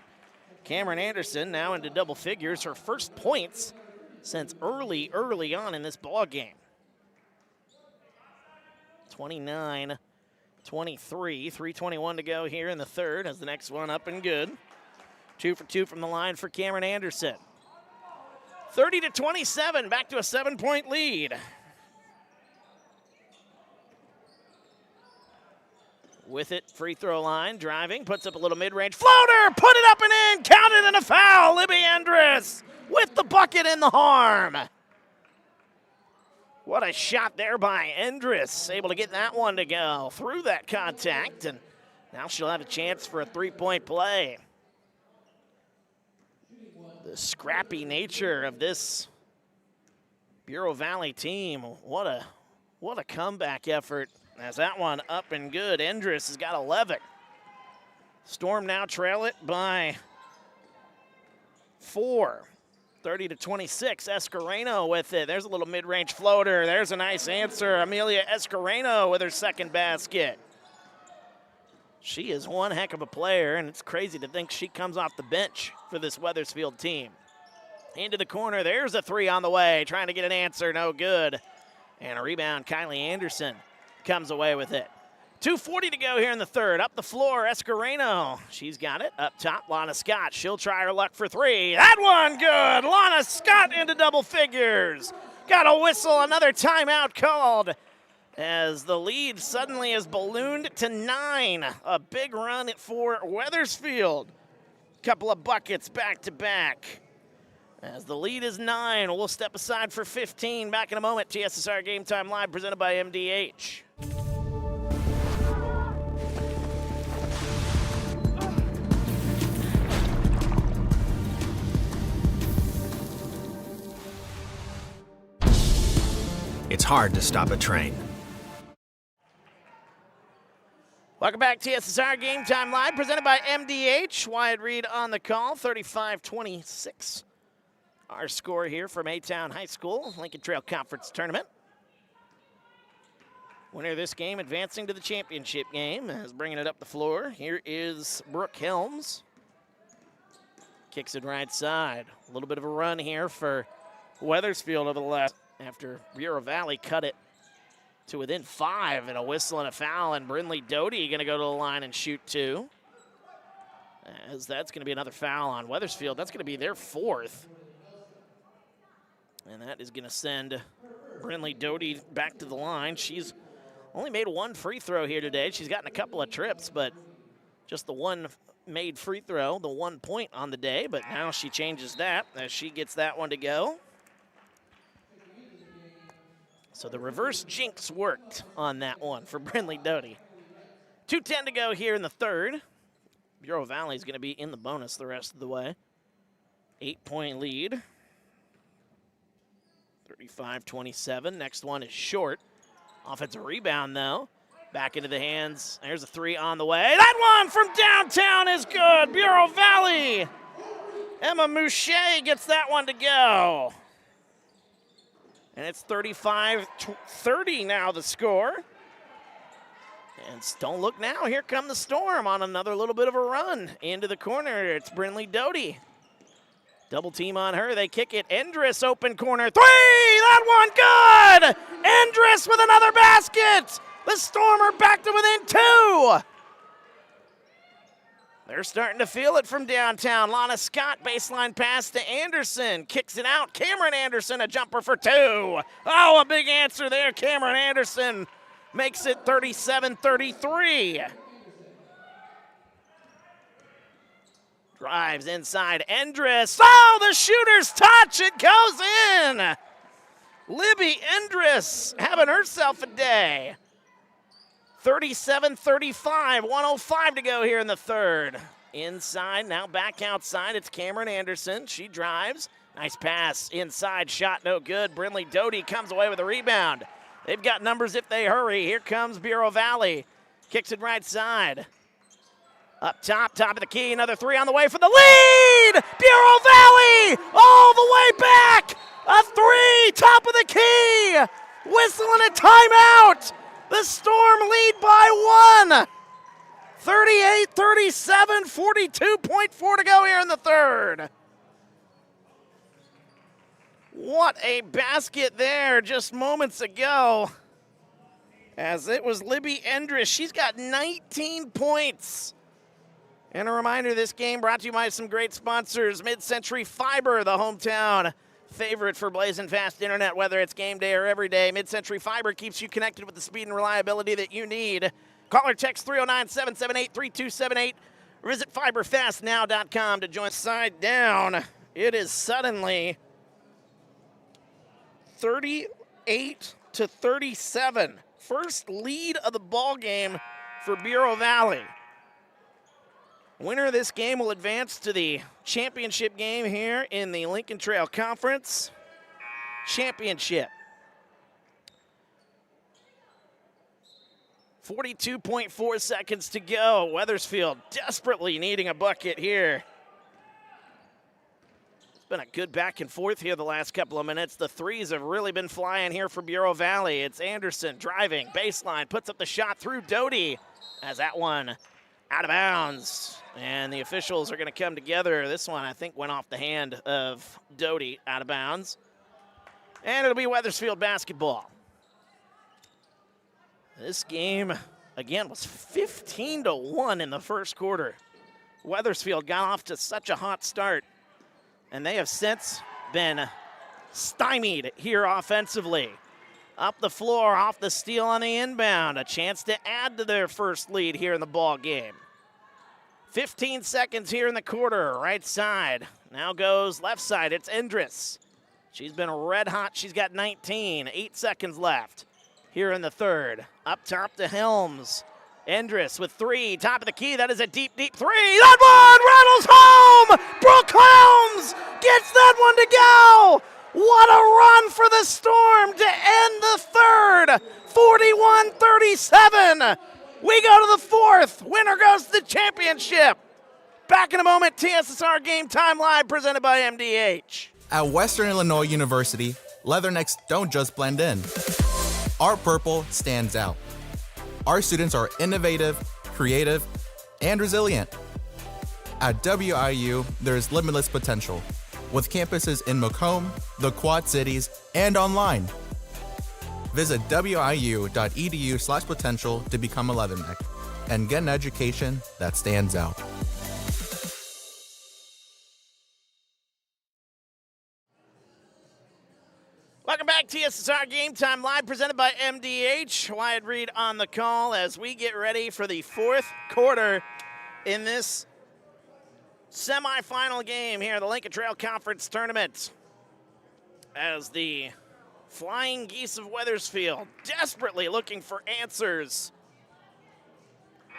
Cameron Anderson now into double figures, her first points since early on in this ball game. 29-23, 3:21 to go here in the third as the next one up and good. 2 for 2 from the line for Cameron Anderson. 30-27, back to a 7-point lead. With it, free throw line, driving, puts up a little mid-range floater, put it up and in, counted and a foul. Libby Endress with the bucket in the harm. What a shot there by Endress, able to get that one to go through that contact, and now she'll have a chance for a three-point play. The scrappy nature of this Bureau Valley team. What a comeback effort as that one up and good. Endress has got 11. Storm now trail it by 4. 30-26. Escareno with it. There's a little mid-range floater. There's a nice answer. Amelia Escareno with her second basket. She is one heck of a player, and it's crazy to think she comes off the bench for this Wethersfield team. Into the corner, there's a three on the way, trying to get an answer, no good. And a rebound, Kylie Anderson comes away with it. 2:40 to go here in the third. Up the floor, Escareno. She's got it. Up top, Lana Scott. She'll try her luck for three. That one good. Lana Scott into double figures. Got a whistle, another timeout called, as the lead suddenly is ballooned to 9. A big run for Wethersfield. Couple of buckets back to back. As the lead is 9, we'll step aside for 15. Back in a moment. TSSR Game Time Live presented by MDH. It's hard to stop a train. Welcome back, TSSR Game Time Live, presented by MDH. Wyatt Reed on the call, 35-26. Our score here from A-Town High School, Lincoln Trail Conference Tournament. Winner of this game advancing to the championship game as bringing it up the floor. Here is Brooke Helms. Kicks it right side. A little bit of a run here for Wethersfield over the last, after Bureau Valley cut it to within 5, and a whistle and a foul, and Brinley Doty going to go to the line and shoot 2. As that's going to be another foul on Wethersfield. That's going to be their 4th. And that is going to send Brinley Doty back to the line. She's only made 1 free throw here today. She's gotten a couple of trips, but just the 1 made free throw, the 1 point on the day. But now she changes that as she gets that one to go. So the reverse jinx worked on that one for Brinley Doty. 2:10 to go here in the third. Bureau Valley is going to be in the bonus the rest of the way. 8-point lead. 35-27. Next one is short. Offensive rebound, though. Back into the hands. There's a 3 on the way. That one from downtown is good. Bureau Valley. Emma Mouche gets that one to go. And it's 35-30 now the score. And don't look now, here come the Storm on another little bit of a run into the corner. It's Brinley Doty. Double team on her, they kick it. Endress open corner, 3, that one good! Endress with another basket! The Storm are back to within 2! They're starting to feel it from downtown. Lana Scott, baseline pass to Anderson. Kicks it out. Cameron Anderson, a jumper for 2. Oh, a big answer there. Cameron Anderson makes it 37-33. Drives inside Endress. Oh, the shooter's touch. It goes in. Libby Endress having herself a day. 37-35, 1:05 to go here in the third. Inside, now back outside, it's Cameron Anderson. She drives, nice pass, inside, shot no good. Brinley Doty comes away with a rebound. They've got numbers if they hurry. Here comes Bureau Valley, kicks it right side. Up top of the key, another 3 on the way for the lead! Bureau Valley, all the way back! A 3, top of the key! Whistling a timeout! The Storm lead by 1. 38-37, 42.4 to go here in the third. What a basket there just moments ago. As it was Libby Endress. She's got 19 points. And a reminder, this game brought to you by some great sponsors. Mid-Century Fiber, the hometown favorite for blazing fast internet, whether it's game day or every day. Mid-Century Fiber keeps you connected with the speed and reliability that you need. Call or text 309-778-3278. Visit fiberfastnow.com to join. Side down. It is suddenly 38-37. First lead of the ball game for Bureau Valley. Winner of this game will advance to the championship game here in the Lincoln Trail Conference Championship. 42.4 seconds to go. Wethersfield desperately needing a bucket here. It's been a good back and forth here the last couple of minutes. The threes have really been flying here for Bureau Valley. It's Anderson driving, baseline, puts up the shot through Doty. As that one out of bounds. And the officials are going to come together. This one, I think, went off the hand of Doty, out of bounds. And it'll be Wethersfield basketball. This game, again, was 15-1 in the first quarter. Wethersfield got off to such a hot start, and they have since been stymied here offensively. Up the floor, off the steal on the inbound. A chance to add to their first lead here in the ball game. 15 seconds here in the quarter, right side. Now goes left side, it's Endress. She's been red hot, she's got 19. 8 seconds left here in the third. Up top to Helms. Endress with 3, top of the key, that is a deep, deep 3. That one rattles home! Brooke Helms gets that one to go! What a run for the Storm to end the third! 41-37. We go to the fourth. Winner goes to the championship. Back in a moment, TSSR Game Time Live presented by MDH. At Western Illinois University, leathernecks don't just blend in. Our purple stands out. Our students are innovative, creative, and resilient. At WIU, there's limitless potential, with campuses in Macomb, the Quad Cities, and online. Visit wiu.edu/potential to become a leatherneck and get an education that stands out. Welcome back, TSSR Game Time Live, presented by MDH. Wyatt Reed on the call as we get ready for the fourth quarter in this semifinal game here, the Lincoln Trail Conference Tournament. As the Flying Geese of Wethersfield desperately looking for answers.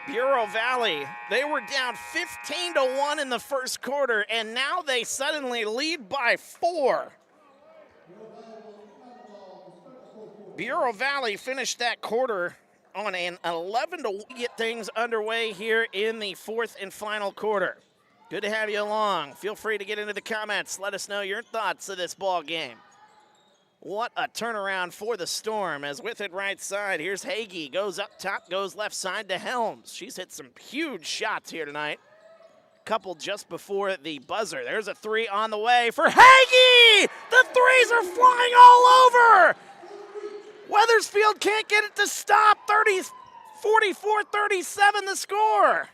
Bureau Valley, they were down 15-1 in the first quarter, and now they suddenly lead by 4. Bureau Valley finished that quarter on an 11-1. Get things underway here in the fourth and final quarter. Good to have you along. Feel free to get into the comments. Let us know your thoughts of this ball game. What a turnaround for the Storm, as with it right side, here's Hagee, goes up top, goes left side to Helms. She's hit some huge shots here tonight. Couple just before the buzzer. There's a three on the way for Hagee! The threes are flying all over! Wethersfield can't get it to stop. 44-37 the score.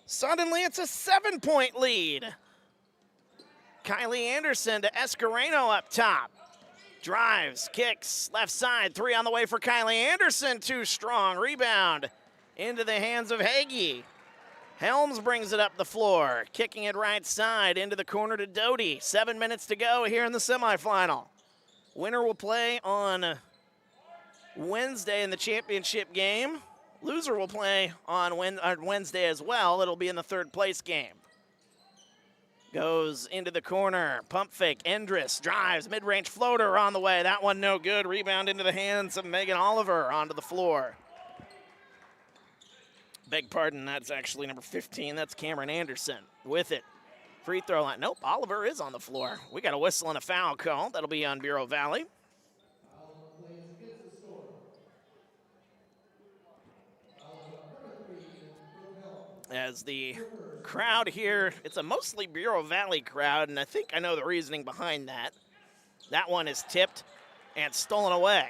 Suddenly it's a 7-point lead. Kylie Anderson to Escareno up top. Drives, kicks, left side, three on the way for Kylie Anderson. Too strong, rebound into the hands of Hagee. Helms brings it up the floor, kicking it right side into the corner to Doty. 7 minutes to go here in the semifinal. Winner will play on Wednesday in the championship game. Loser will play on Wednesday as well. It'll be in the third place game. Goes into the corner, pump fake, Endress drives, mid-range floater on the way. That one no good. Rebound into the hands of Megan Oliver onto the floor. Beg pardon, that's actually number 15. That's Cameron Anderson with it. Free throw line. Nope, Oliver is on the floor. We got a whistle and a foul call. That'll be on Bureau Valley. As the crowd here, it's a mostly Bureau Valley crowd, and I think I know the reasoning behind that. That one is tipped and stolen away.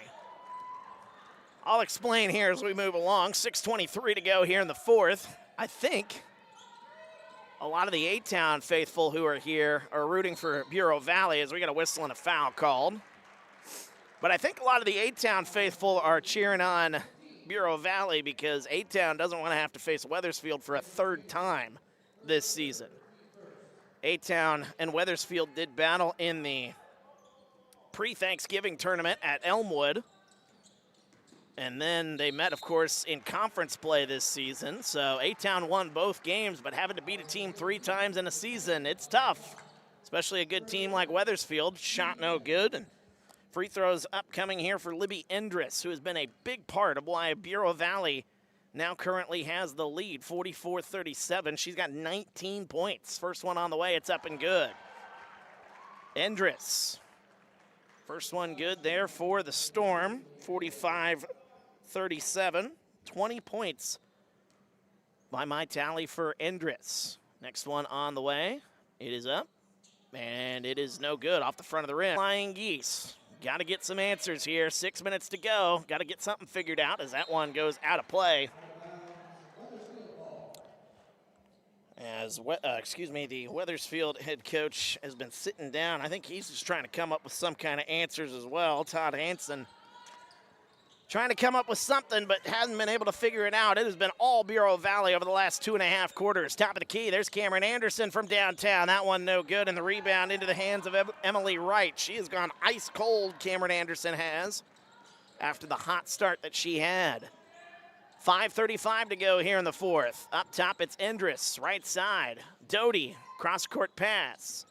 I'll explain here as we move along. 6:23 to go here in the fourth. I think a lot of the A-Town faithful who are here are rooting for Bureau Valley as we got a whistle and a foul called. But I think a lot of the A-Town faithful are cheering on Bureau Valley because A-Town doesn't want to have to face Wethersfield for a third time this season. A-Town and Wethersfield did battle in the pre-Thanksgiving tournament at Elmwood. And then they met, of course, in conference play this season. So A-Town won both games, but having to beat a team 3 times in a season, it's tough. Especially a good team like Wethersfield. Shot no good. And free throws upcoming here for Libby Endress, who has been a big part of why Bureau Valley now currently has the lead, 44-37. She's got 19 points. First one on the way, it's up and good. Endress. First one good there for the Storm, 45-37. 20 points by my tally for Endress. Next one on the way. It is up, and it is no good off the front of the rim. Flying Geese. Got to get some answers here. 6 minutes to go. Got to get something figured out as that one goes out of play. As the Wethersfield head coach has been sitting down. I think he's just trying to come up with some kind of answers as well. Todd Hansen trying to come up with something, but hasn't been able to figure it out. It has been all Bureau Valley over the last 2.5 quarters. Top of the key, there's Cameron Anderson from downtown. That one no good, and the rebound into the hands of Emily Wright. She has gone ice cold, Cameron Anderson has, after the hot start that she had. 5:35 to go here in the fourth. Up top, it's Endress, right side. Doty, cross-court pass.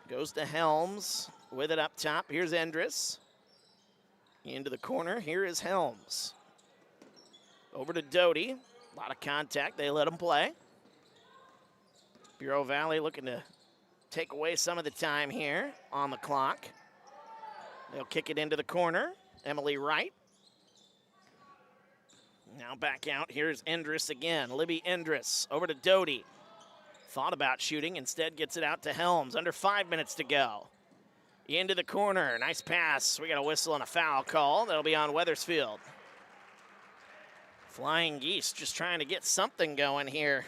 Goes to Helms with it up top. Here's Endress. Into the corner, here is Helms. Over to Doty. A lot of contact, they let him play. Bureau Valley looking to take away some of the time here on the clock. They'll kick it into the corner. Emily Wright. Now back out, here's Endress again. Libby Endress over to Doty. Thought about shooting, instead gets it out to Helms. Under 5 minutes to go. Into the corner, nice pass. We got a whistle and a foul call. That'll be on Wethersfield. Flying Geese just trying to get something going here.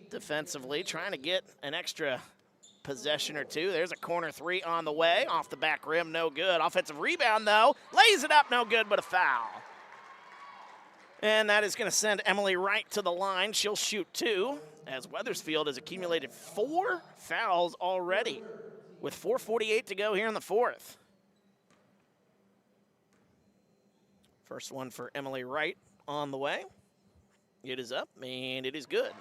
Defensively, trying to get an extra possession or two. There's a corner three on the way. Off the back rim, no good. Offensive rebound, though. Lays it up, no good, but a foul. And that is going to send Emily Wright to the line. She'll shoot 2, as Wethersfield has accumulated 4 fouls already, with 4:48 to go here in the fourth. First one for Emily Wright on the way. It is up, and it is good.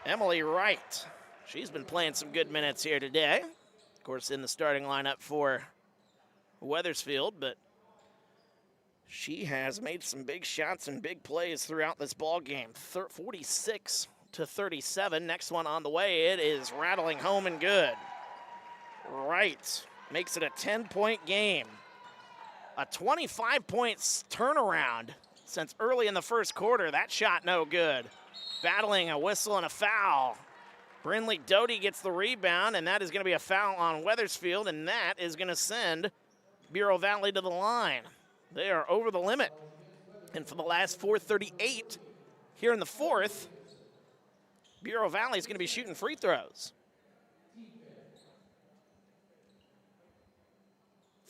Emily Wright. She's been playing some good minutes here today. Of course, in the starting lineup for Wethersfield, but she has made some big shots and big plays throughout this ball game. 46 to 37. Next one on the way. It is rattling home and good. Right. Makes it a 10-point game. A 25-point turnaround since early in the first quarter. That shot no good. Battling a whistle and a foul. Brindley Doty gets the rebound, and that is going to be a foul on Wethersfield, and that is going to send Bureau Valley to the line. They are over the limit. And for the last 4:38 here in the fourth, Bureau Valley is going to be shooting free throws.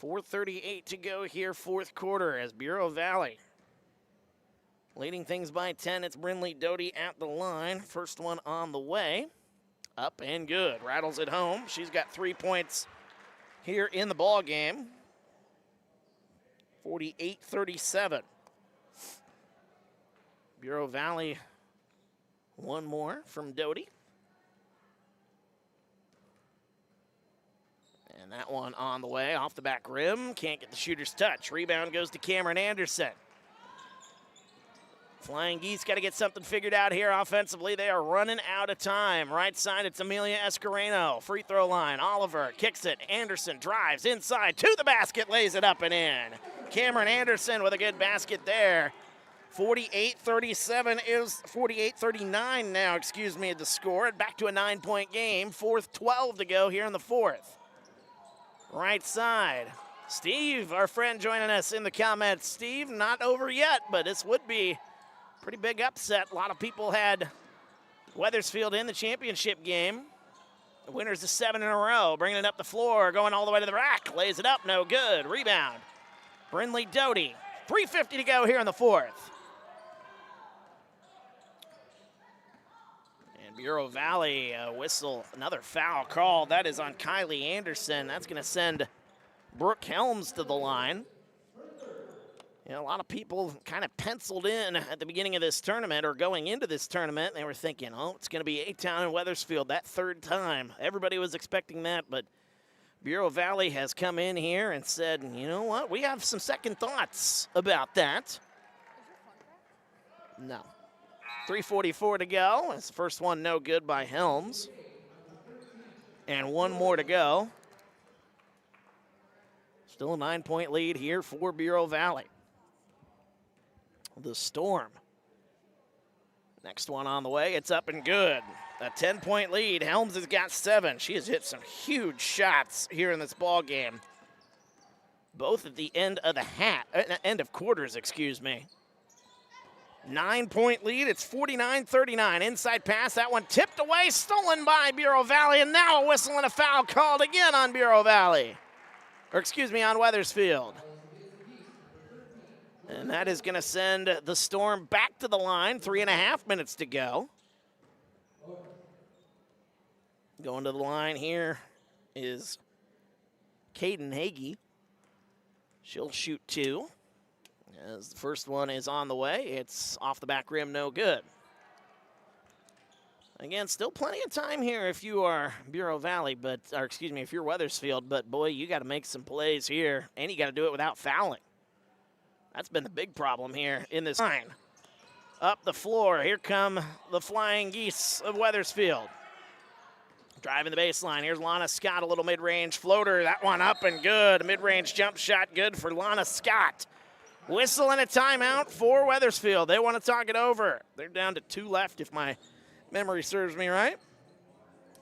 4:38 to go here, fourth quarter, as Bureau Valley leading things by 10. It's Brindley Doty at the line. First one on the way. Up and good. Rattles it home. She's got 3 points here in the ball game. 48-37. Bureau Valley, one more from Doty. And that one on the way, off the back rim. Can't get the shooter's touch. Rebound goes to Cameron Anderson. Flying Geese got to get something figured out here offensively. They are running out of time. Right side, it's Amelia Escareno. Free throw line, Oliver kicks it. Anderson drives inside to the basket, lays it up and in. Cameron Anderson with a good basket there. 48-37 is 48-39 now, the score. Back to a 9-point game. 4:12 to go here in the fourth. Right side, Steve, our friend, joining us in the comments. Steve, not over yet, but this would be pretty big upset. A lot of people had Wethersfield in the championship game. The winners of 7 in a row, bringing it up the floor, going all the way to the rack. Lays it up, no good. Rebound, Brindley Doty. 3:50 to go here in the fourth. And Bureau Valley whistle, another foul call. That is on Kylie Anderson. That's going to send Brooke Helms to the line. You know, a lot of people kind of penciled in at the beginning of this tournament or going into this tournament. They were thinking, oh, it's going to be A-Town and Wethersfield that third time. Everybody was expecting that, but Bureau Valley has come in here and said, you know what, we have some second thoughts about that. No. 3:44 to go. It's the first one no good by Helms. And one more to go. Still a 9-point lead here for Bureau Valley. The Storm. Next one on the way. It's up and good. A 10-point lead. Helms has got 7. She has hit some huge shots here in this ball game. Both at the end of the end of quarters, 9-point lead. It's 49-39. Inside pass. That one tipped away, stolen by Bureau Valley, and now a whistle and a foul called again on Bureau Valley. Or on Wethersfield. And that is going to send the Storm back to the line. 3.5 minutes to go. Going to the line here is Caden Hagee. She'll shoot 2. As the first one is on the way, it's off the back rim, no good. Again, still plenty of time here if you are Bureau Valley, if you're Wethersfield, but boy, you got to make some plays here, and you got to do it without fouling. That's been the big problem here in this line. Up the floor, here come the Flying Geese of Wethersfield. Driving the baseline, here's Lana Scott, a little mid-range floater. That one up and good. Mid-range jump shot, good for Lana Scott. Whistle and a timeout for Wethersfield. They want to talk it over. They're down to 2 left if my memory serves me right.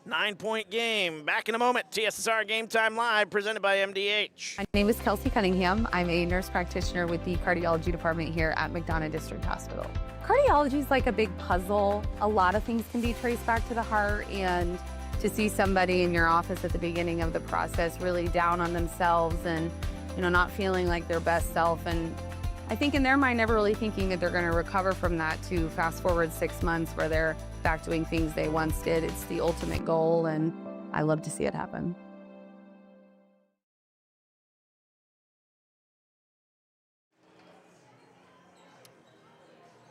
9-point game. Back in a moment. TSSR Game Time Live, presented by MDH. My name is Kelsey Cunningham. I'm a nurse practitioner with the cardiology department here at McDonough District Hospital. Cardiology is like a big puzzle. A lot of things can be traced back to the heart, and to see somebody in your office at the beginning of the process really down on themselves and, not feeling like their best self, and I think in their mind never really thinking that they're going to recover from that, to fast forward 6 months where they're back doing things they once did. It's the ultimate goal, and I love to see it happen.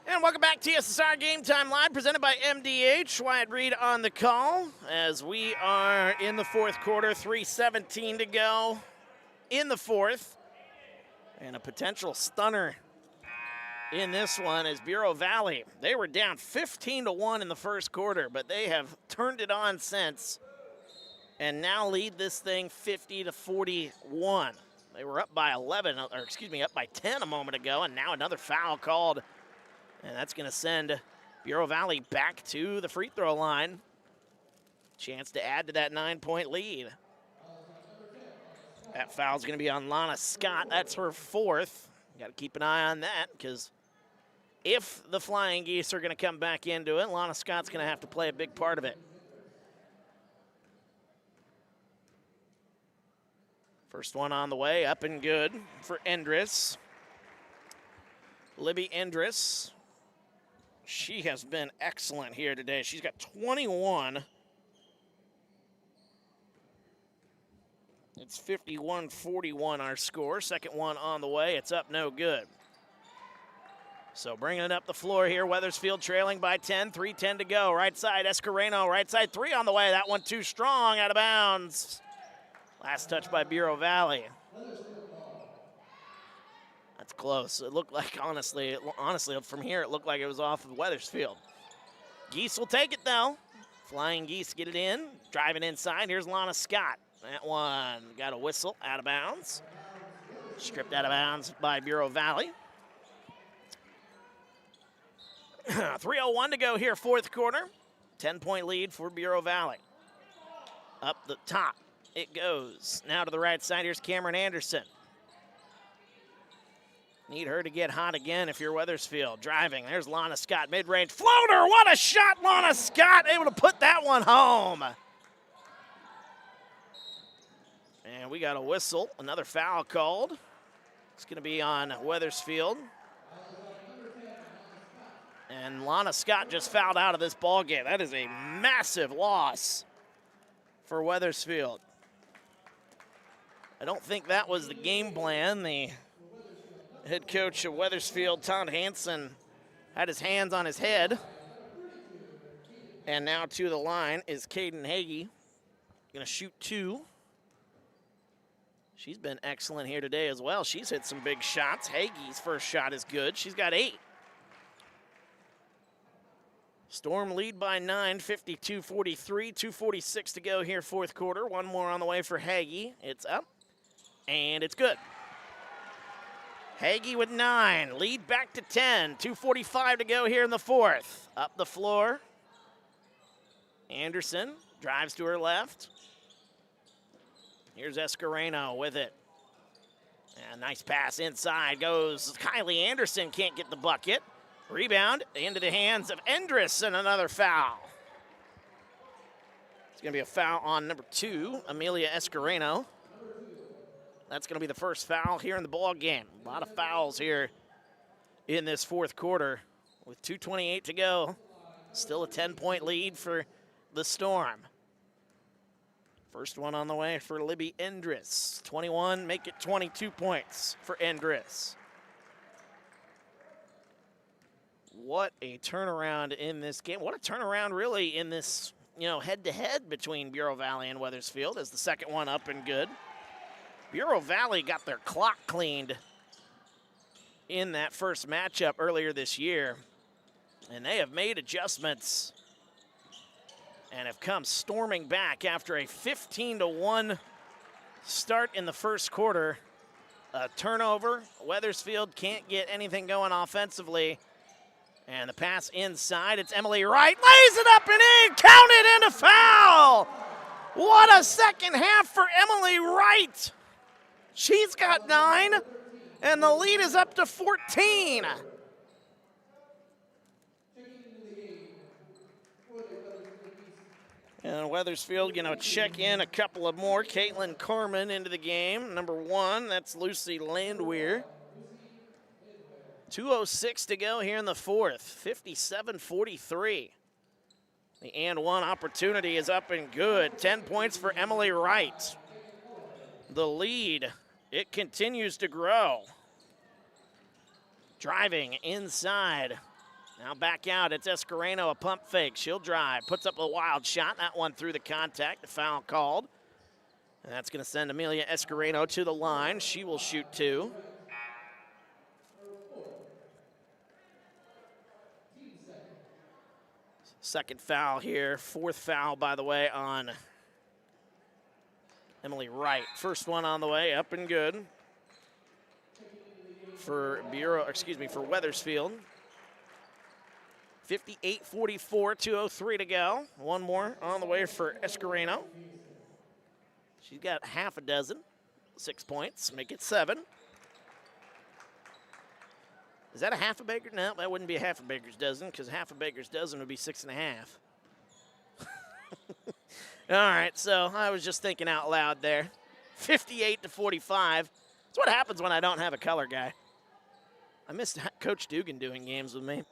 And welcome back to TSSR Game Time Live, presented by MDH. Wyatt Reed on the call as we are in the fourth quarter, 3:17 to go in the fourth. And a potential stunner in this one is Bureau Valley. They were down 15-1 in the first quarter, but they have turned it on since and now lead this thing 50-41. They were up by 11, or excuse me, up by 10 a moment ago, and now another foul called. And that's going to send Bureau Valley back to the free throw line. Chance to add to that 9-point lead. That foul's going to be on Lana Scott. That's her fourth. Got to keep an eye on that, because if the Flying Geese are going to come back into it, Lana Scott's going to have to play a big part of it. First one on the way, up and good for Endress. Libby Endress, she has been excellent here today. She's got 21. It's 51-41 our score. Second one on the way. It's up, no good. So bringing it up the floor here, Wethersfield trailing by 10, 3:10 to go. Right side, Escareno, right side three on the way. That one too strong, out of bounds. Last touch by Bureau Valley. That's close. It looked like, honestly, from here, it looked like it was off of Wethersfield. Geese will take it, though. Flying Geese get it in. Driving inside. Here's Lana Scott. That one got a whistle, out of bounds. Stripped out of bounds by Bureau Valley. 3:01 to go here, fourth quarter. 10-point lead for Bureau Valley. Up the top it goes. Now to the right side, here's Cameron Anderson. Need her to get hot again if you're Wethersfield. Driving, there's Lana Scott, mid-range floater. What a shot, Lana Scott, able to put that one home. And we got a whistle, another foul called. It's going to be on Wethersfield. And Lana Scott just fouled out of this ball game. That is a massive loss for Wethersfield. I don't think that was the game plan. The head coach of Wethersfield, Todd Hansen, had his hands on his head. And now to the line is Caden Hagee. Going to shoot two. She's been excellent here today as well. She's hit some big shots. Hagee's first shot is good. She's got 8. Storm lead by 9, 52-43, 2:46 to go here, fourth quarter. One more on the way for Hagee. It's up, and it's good. Hagee with 9, lead back to 10, 2:45 to go here in the fourth. Up the floor. Anderson drives to her left. Here's Escareno with it. And nice pass inside goes Kylie Anderson, can't get the bucket. Rebound into the hands of Endress, and another foul. It's going to be a foul on number 2, Amelia Escareno. That's going to be the first foul here in the ball game. A lot of fouls here in this fourth quarter with 2:28 to go. Still a 10-point lead for the Storm. First one on the way for Libby Endress. 21, make it 22 points for Endress. What a turnaround in this game. What a turnaround really in this, head-to-head between Bureau Valley and Wethersfield as the second one up and good. Bureau Valley got their clock cleaned in that first matchup earlier this year, and they have made adjustments and have come storming back after a 15-1 start in the first quarter. A turnover. Wethersfield can't get anything going offensively. And the pass inside, it's Emily Wright, lays it up and in, count it, and a foul! What a second half for Emily Wright. She's got 9, and the lead is up to 14. And Wethersfield going to check in a couple of more. Caitlin Carmen into the game, number 1, that's Lucy Landwehr. 2:06 to go here in the fourth, 57-43. The and one opportunity is up and good. 10 points for Emily Wright. The lead, it continues to grow. Driving inside. Now back out, it's Escareno, a pump fake. She'll drive, puts up a wild shot. That one through the contact, a foul called. And that's going to send Amelia Escareno to the line. She will shoot 2. Second foul here. Fourth foul, by the way, on Emily Wright. First one on the way, up and good for Wethersfield. 58-44, 2:03 to go. One more on the way for Escareno. She's got half a dozen. 6 points, make it 7. Is that a half a baker? No, that wouldn't be a half a baker's dozen, because half a baker's dozen would be 6.5. All right, so I was just thinking out loud there. 58-45. That's what happens when I don't have a color guy. I missed Coach Dugan doing games with me.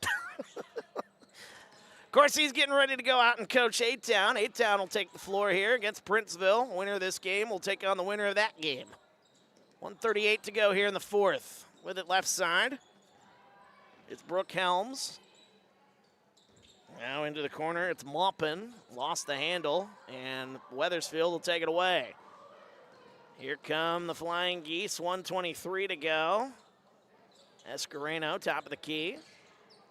Of course, he's getting ready to go out and coach A-Town. A-Town will take the floor here against Princeville. Winner of this game will take on the winner of that game. 1:38 to go here in the fourth. With it left side, it's Brooke Helms. Now into the corner, it's Maupin. Lost the handle, and Wethersfield will take it away. Here come the Flying Geese, 1:23 to go. Escareno, top of the key.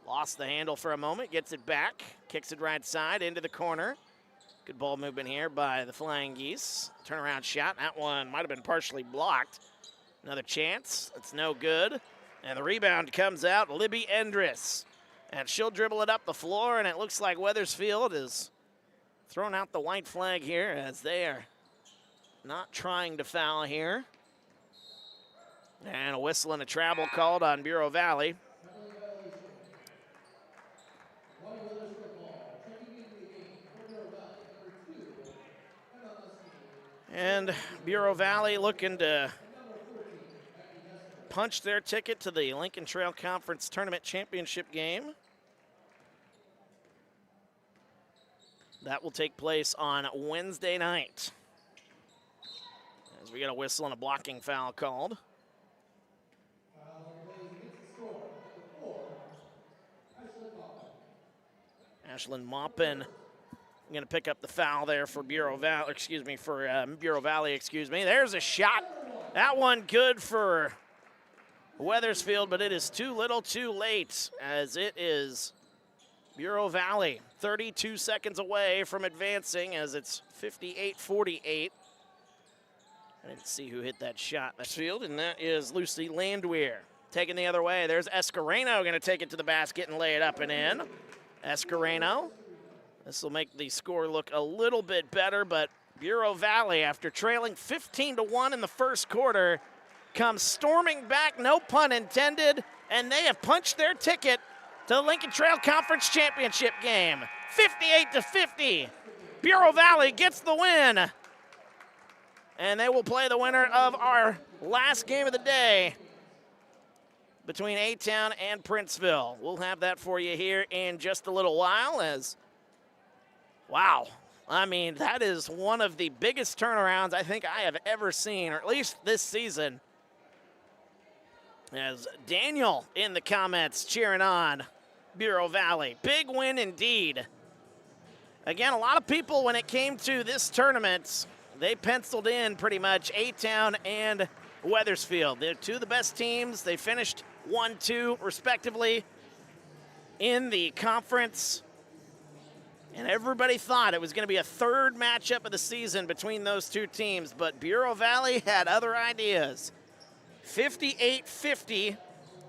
Lost the handle for a moment, gets it back, kicks it right side into the corner. Good ball movement here by the Flying Geese. Turnaround shot, that one might have been partially blocked. Another chance, it's no good. And the rebound comes out, Libby Endress. And she'll dribble it up the floor, and it looks like Wethersfield is throwing out the white flag here as they are not trying to foul here. And a whistle and a travel called on Bureau Valley. And Bureau Valley looking to punch their ticket to the Lincoln Trail Conference Tournament Championship game. That will take place on Wednesday night. As we get a whistle and a blocking foul called. Ashlyn Maupin going to pick up the foul there for Bureau Valley. There's a shot. That one good for Wethersfield, but it is too little too late, as it is Bureau Valley 32 seconds away from advancing, as it's 58-48. I didn't see who hit that shot. That's field, and that is Lucy Landwehr. Taking the other way, there's Escareno going to take it to the basket and lay it up and in. Escareno. This will make the score look a little bit better, but Bureau Valley, after trailing 15-1 in the first quarter, comes storming back, no pun intended, and they have punched their ticket to the Lincoln Trail Conference Championship game. 58-50. Bureau Valley gets the win. And they will play the winner of our last game of the day between A-Town and Princeville. We'll have that for you here in just a little while as, wow, I mean, that is one of the biggest turnarounds I think I have ever seen, or at least this season. As Daniel in the comments cheering on Bureau Valley. Big win indeed. Again, a lot of people, when it came to this tournament, they penciled in pretty much A-Town and Wethersfield. They're two of the best teams. They finished 1-2 respectively in the conference. And everybody thought it was going to be a third matchup of the season between those two teams, but Bureau Valley had other ideas. 58-50,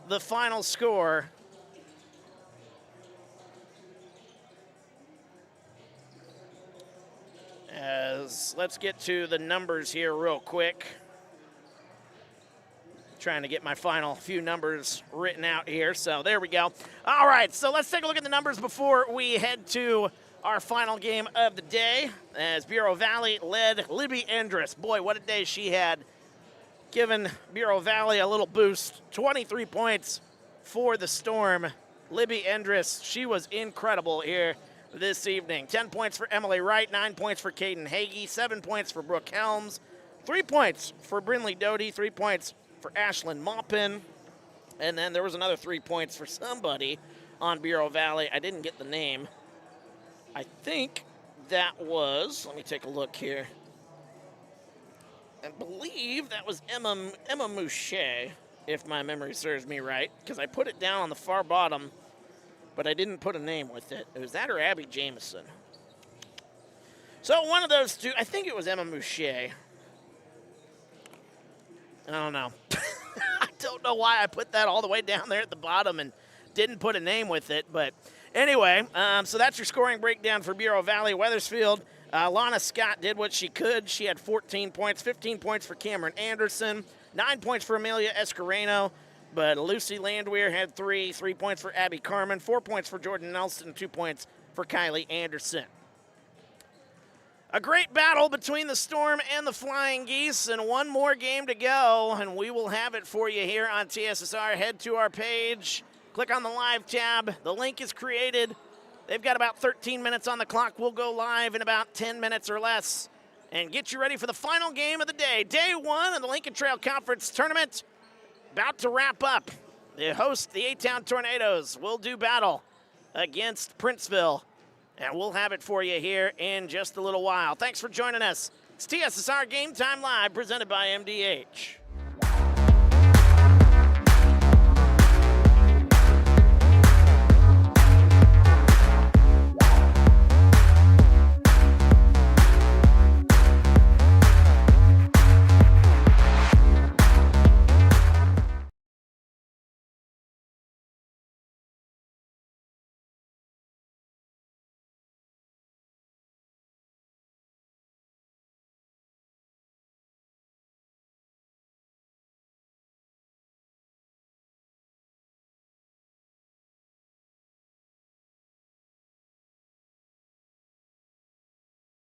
the final score. Let's get to the numbers here real quick. Trying to get my final few numbers written out here, so there we go. All right, so let's take a look at the numbers before we head to our final game of the day, as Bureau Valley led Libby Endress. Boy, what a day she had, giving Bureau Valley a little boost. 23 points for the Storm. Libby Endress, she was incredible here this evening. 10 points for Emily Wright, 9 points for Caden Hagee, 7 points for Brooke Helms, 3 points for Brinley Doty, 3 points for Ashlyn Maupin, and then there was another 3 points for somebody on Bureau Valley. I didn't get the name. I think that was, let me take a look here. I believe that was Emma Mouche, if my memory serves me right, because I put it down on the far bottom but I didn't put a name with it. It was that or Abby Jameson. So one of those two, I think it was Emma Mouche. I don't know. I don't know why I put that all the way down there at the bottom and didn't put a name with it. But anyway, so that's your scoring breakdown for Bureau Valley. Wethersfield, Lana Scott did what she could. She had 14 points, 15 points for Cameron Anderson, 9 points for Amelia Escareno. But Lucy Landwehr had 3 points for Abby Carmen, 4 points for Jordan Nelson, 2 points for Kylie Anderson. A great battle between the Storm and the Flying Geese, and one more game to go, and we will have it for you here on TSSR. Head to our page, click on the live tab. The link is created. They've got about 13 minutes on the clock. We'll go live in about 10 minutes or less and get you ready for the final game of the day. Day 1 of the Lincoln Trail Conference Tournament about to wrap up. The host, the A-Town Tornadoes, will do battle against Princeville. And we'll have it for you here in just a little while. Thanks for joining us. It's TSSR Game Time Live, presented by MDH.